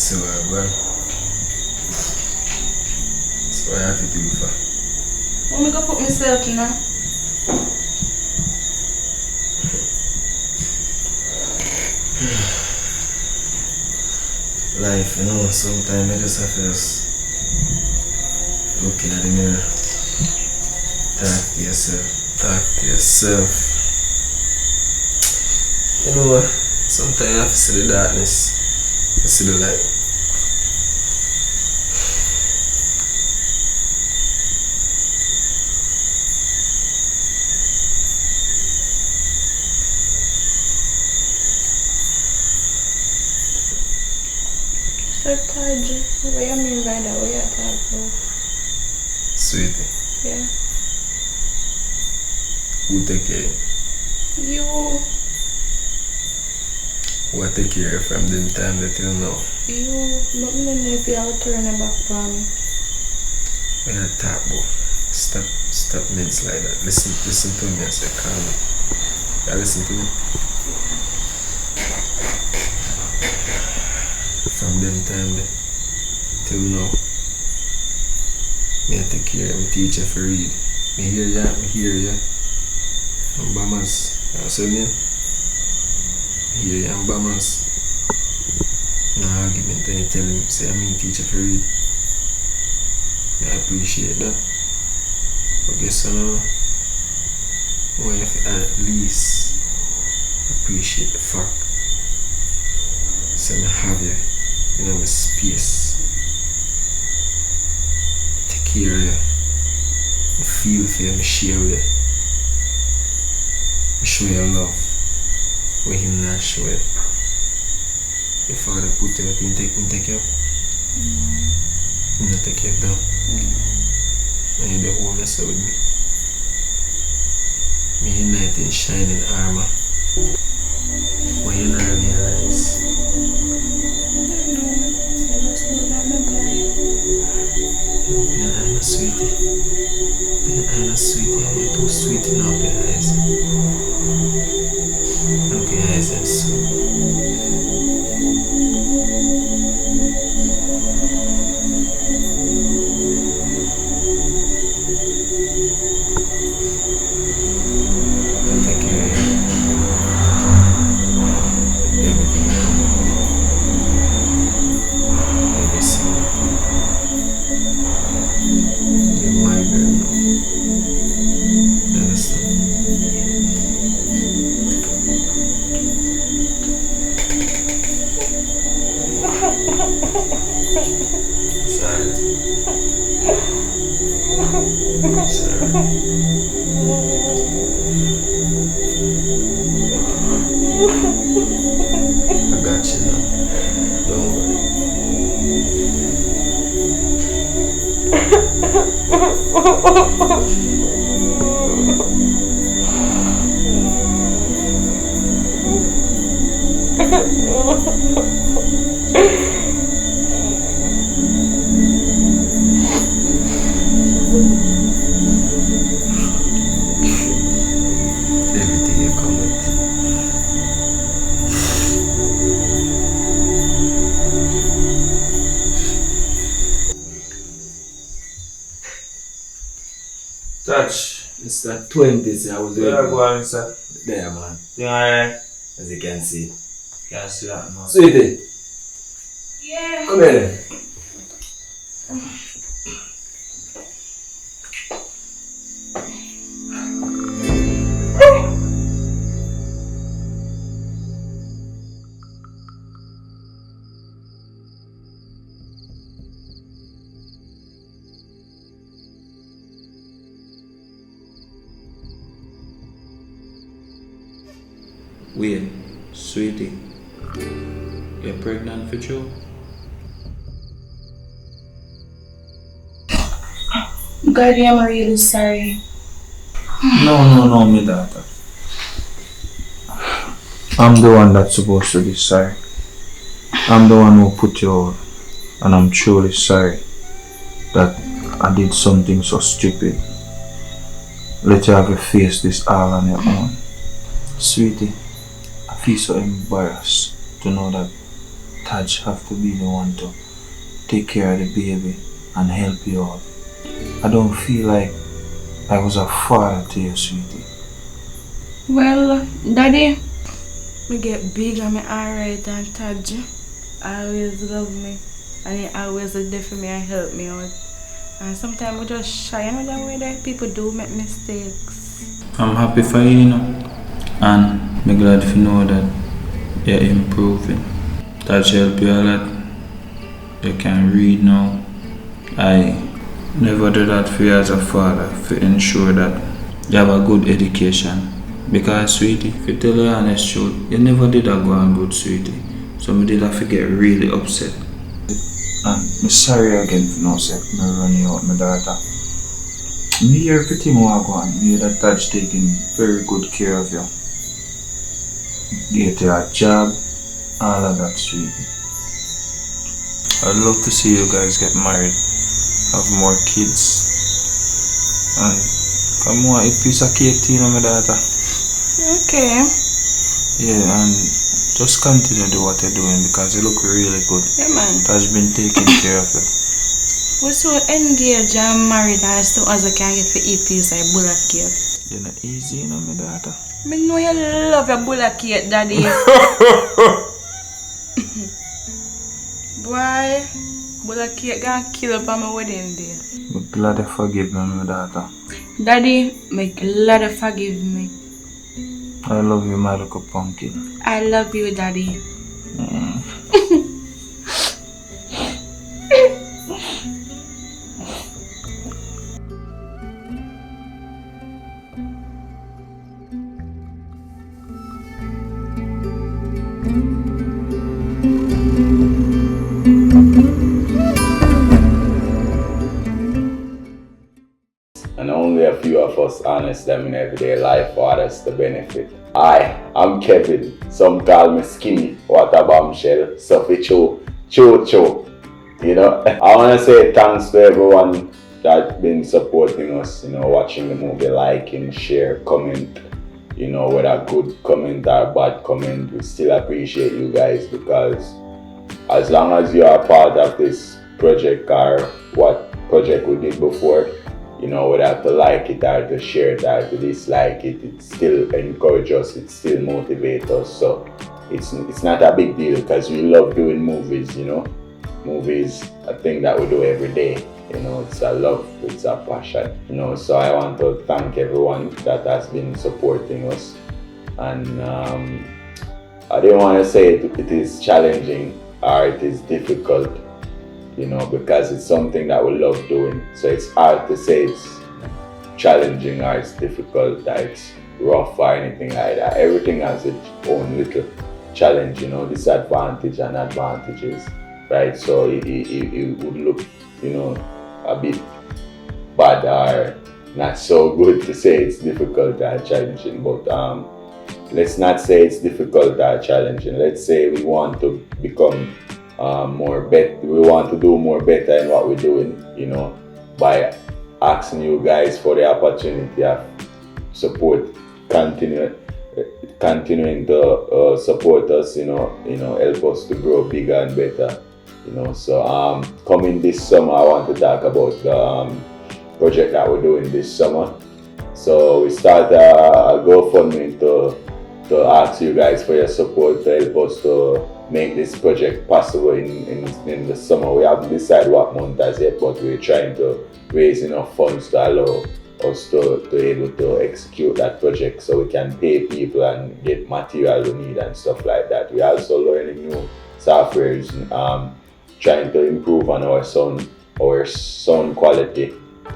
So, well, that's what I have to do for. Let me go put myself in now. Life, you know, sometimes I just have to just look in the mirror. Talk to yourself. You know what? Sometimes you have to see the darkness, you see the light. So tired. What you mean by that? What you talking about? Sweetie, Yeah. who take care? You. Who take care from the time that you know? You. But I don't know if you have to turn it back for me. When I talk about, stop minutes like that. Listen to me and say calm down. You listen to me? From them time there till now, me I take care of my teacher for read. Me hear ya. I'm Bamas. What's your name? Me hear ya, I'm Bamas. No argument, and you tell him, say I'm my teacher for read. I appreciate that. But guess what now? I have to at least appreciate the fact. So I have you in my space. Take care of you. I feel for you, I share with you. I show you love where him not show you. Your father put you up, he take you up. He not take you up down. And you're the whole mess with me. Me a knight in shining armor. When you not realize. I'm a sweetie. I'm a sweetie. You're too sweet in your eyes. Look at your eyes, I'm sweet. I'll take care of you. Everything I come with. Every single thing. You're my girl now. You understand? Sorry. I got you now. Don't worry. Everything you come with. Touch. It's that 20s I was Where waiting. you going, sir? There, man. You alright? As you can see. Can't see that, man. Sweetie, Yeah. come here. Wait, sweetie. You're pregnant for Joe? God, I'm really sorry. No, me daughter. I'm the one that's supposed to be sorry. I'm the one who put you out. And I'm truly sorry that I did something so stupid. Let you have to face this all on your own. Sweetie, I feel so embarrassed to know that Taj have to be the one to take care of the baby and help you out. I don't feel like I was a father to you, sweetie. Well, Daddy, me get big and me alright, and Taj always love me and he always there for me and help me out. And sometimes we just shy, you know that way that people do make mistakes. I'm happy for you, you know, and I'm glad to know that you're improving. That help you a lot. You can read now. I never do that for you as a father, to ensure that you have a good education. Because, sweetie, if you tell the honest truth, you never did a go on good, sweetie. So I did have to get really upset. And I'm sorry again for no sec, me run you out, my daughter. Me hear everything what go on. Me hear that Taj taking very good care of you. Get you a job, all of that, sweetie. I'd love to see you guys get married, have more kids, and come on, eat piece of cake, you know, my daughter. Okay. Yeah, and just continue to do what you're doing because you look really good. Yeah, man. Taj been taking care of you. We're so engaged and married as soon as I can get for eat piece like bullet cake. You're not easy, you know, my daughter. Me know you love your bullet cake, Daddy. Boy, bullet cake gonna kill up on my wedding day. I'm glad you forgive me, my daughter. Daddy, me glad you forgive me. I love you, my little pumpkin. I love you, Daddy. And only a few of us honest them in everyday life for others to benefit. I'm Kevin. Some call me Skinny, Water Bombshell, Sophie Cho. You know, I want to say thanks to everyone that's been supporting us, you know, watching the movie, liking, share, comment, you know, whether good comment or bad comment. We still appreciate you guys because as long as you are part of this project or what project we did before, you know, whether to like it or to share it or to dislike it, it still encourages us, it still motivates us. So it's not a big deal because we love doing movies, you know. Movies, a thing that we do every day, you know, it's a love, it's a passion, you know. So I want to thank everyone that has been supporting us. And I didn't want to say it is challenging or it is difficult, you know, because it's something that we love doing. So it's hard to say it's challenging or it's difficult, that it's rough or anything like that. Everything has its own little challenge, you know, disadvantage and advantages, right? So it would look, you know, a bit bad or not so good to say it's difficult or challenging, but let's not say it's difficult or challenging. Let's say we want to become we want to do more better in what we're doing, you know, by asking you guys for the opportunity of support, continuing to support us, you know, help us to grow bigger and better, you know. So coming this summer, I want to talk about the project that we're doing this summer. So we start a GoFundMe to ask you guys for your support to help us to make this project possible in the summer. We haven't decided what month as yet, but we're trying to raise enough funds to allow us to able to execute that project so we can pay people and get material we need and stuff like that. We're also learning new softwares, trying to improve on our sound quality,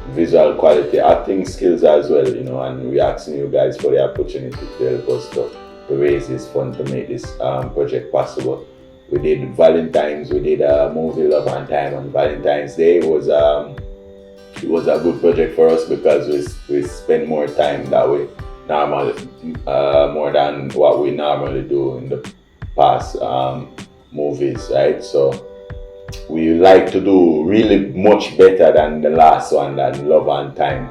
visual quality, acting skills as well, you know, and we're asking you guys for the opportunity to help us to raise this fund to make this project possible. We did Valentine's, we did a movie Love and Time on Valentine's Day. It was a good project for us because we spend more time that way, more than what we normally do in the past movies, right? So we like to do really much better than the last one, than Love and Time.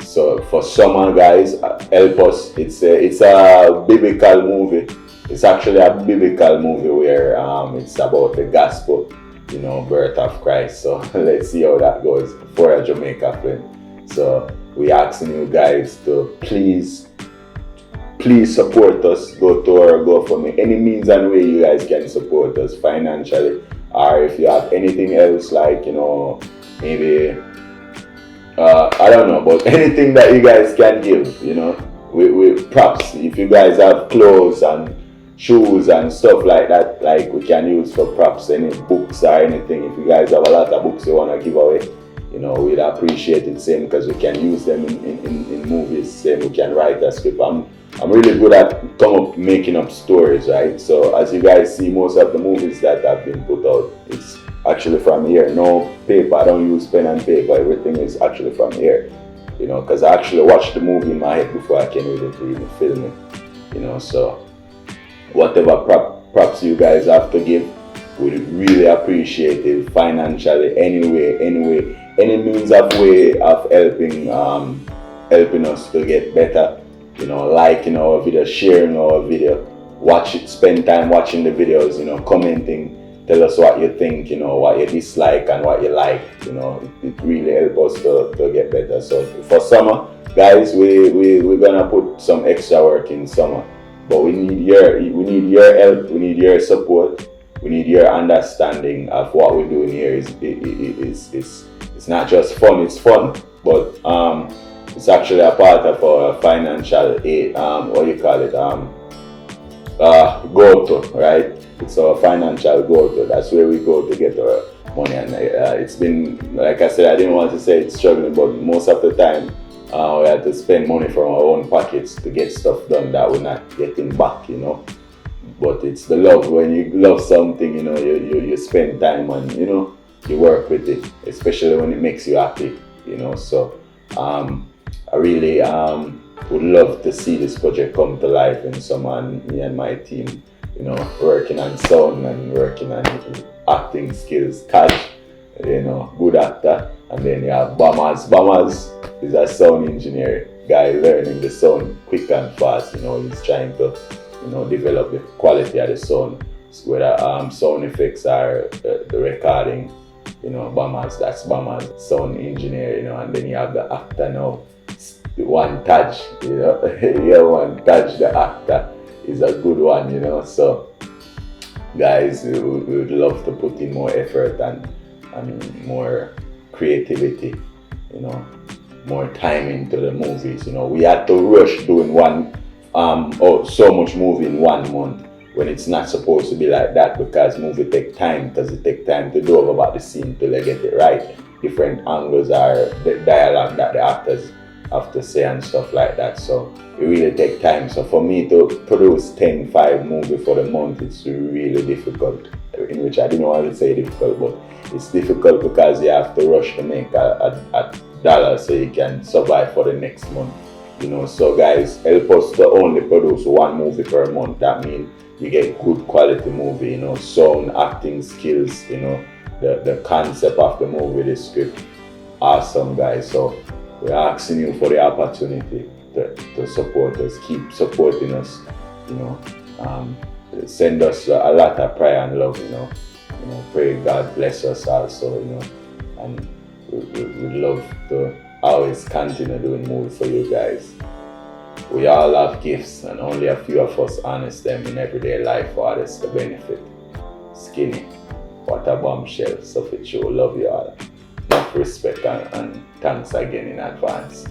So for summer, guys, help us. It's a biblical movie, it's actually a biblical movie where it's about the gospel, you know, birth of Christ. So let's see how that goes for a Jamaica film. So we asking you guys to please support us. Go to our GoFundMe. Any means and way you guys can support us financially, or if you have anything else, like, you know, maybe I don't know, but anything that you guys can give, you know, with props. If you guys have clothes and shoes and stuff like that, like we can use for props, any books or anything. If you guys have a lot of books you want to give away, you know, we'd appreciate it, same, because we can use them in movies, same, we can write a script. I'm really good at making up stories, right? So as you guys see, most of the movies that have been put out, it's actually from here. No paper, I don't use pen and paper, everything is actually from here, you know, because I actually watch the movie in my head before I can even film it, you know. So whatever props you guys have to give, we'd really appreciate it financially, anyway, any means of way of helping us to get better, you know, liking our video, sharing our video, watch it, spend time watching the videos, you know, commenting, tell us what you think, you know, what you dislike and what you like, you know, it really helps us to get better. So for summer, guys, we're gonna put some extra work in summer, but we need your help, we need your support, we need your understanding of what we're doing here. It's not just fun, it's fun, but it's actually a part of our financial aid, what you call it, go-to, right? It's our financial go-to. That's where we go to get our money. And it's been, like I said, I didn't want to say it's struggling, but most of the time we had to spend money from our own pockets to get stuff done that we're not getting back, you know. But it's the love. When you love something, you know, you spend time and, you know, you work with it, especially when it makes you happy, you know. So I really would love to see this project come to life in summer, and me and my team, you know, working on sound and working on acting skills. Cash, you know, good actor. And then you have Bamas. Bamas is a sound engineer guy learning the sound quick and fast. You know, he's trying to, you know, develop the quality of the sound, whether sound effects or the recording. You know, Bamas, that's Bamas, sound engineer, you know. And then you have the actor now, one Taj, you know. Yeah, one Taj, the actor, is a good one, you know. So guys, we would love to put in more effort and more creativity, you know, more time into the movies. You know, we had to rush doing so much movie in 1 month when it's not supposed to be like that, because movie take time, because it take time to do about the scene till they get it right. Different angles are the dialogue that the actors have to say and stuff like that. So it really take time. So for me to produce 5 movies for the month, it's really difficult. In which I didn't want to say difficult, but it's difficult because you have to rush to make a dollar so you can survive for the next month. You know, so guys, help us to only produce 1 movie per month. That means you get good quality movie, you know, sound, acting skills, you know, the concept of the movie, the script. Awesome, guys. So we're asking you for the opportunity to support us, keep supporting us, you know, send us a lot of prayer and love, you know, pray God bless us also, you know, and we'd love to always continue doing movies for you guys. We all have gifts, and only a few of us harness them in everyday life for others to benefit. Skinny, what a bombshell. So for sure, love you all. Enough respect and thanks again in advance.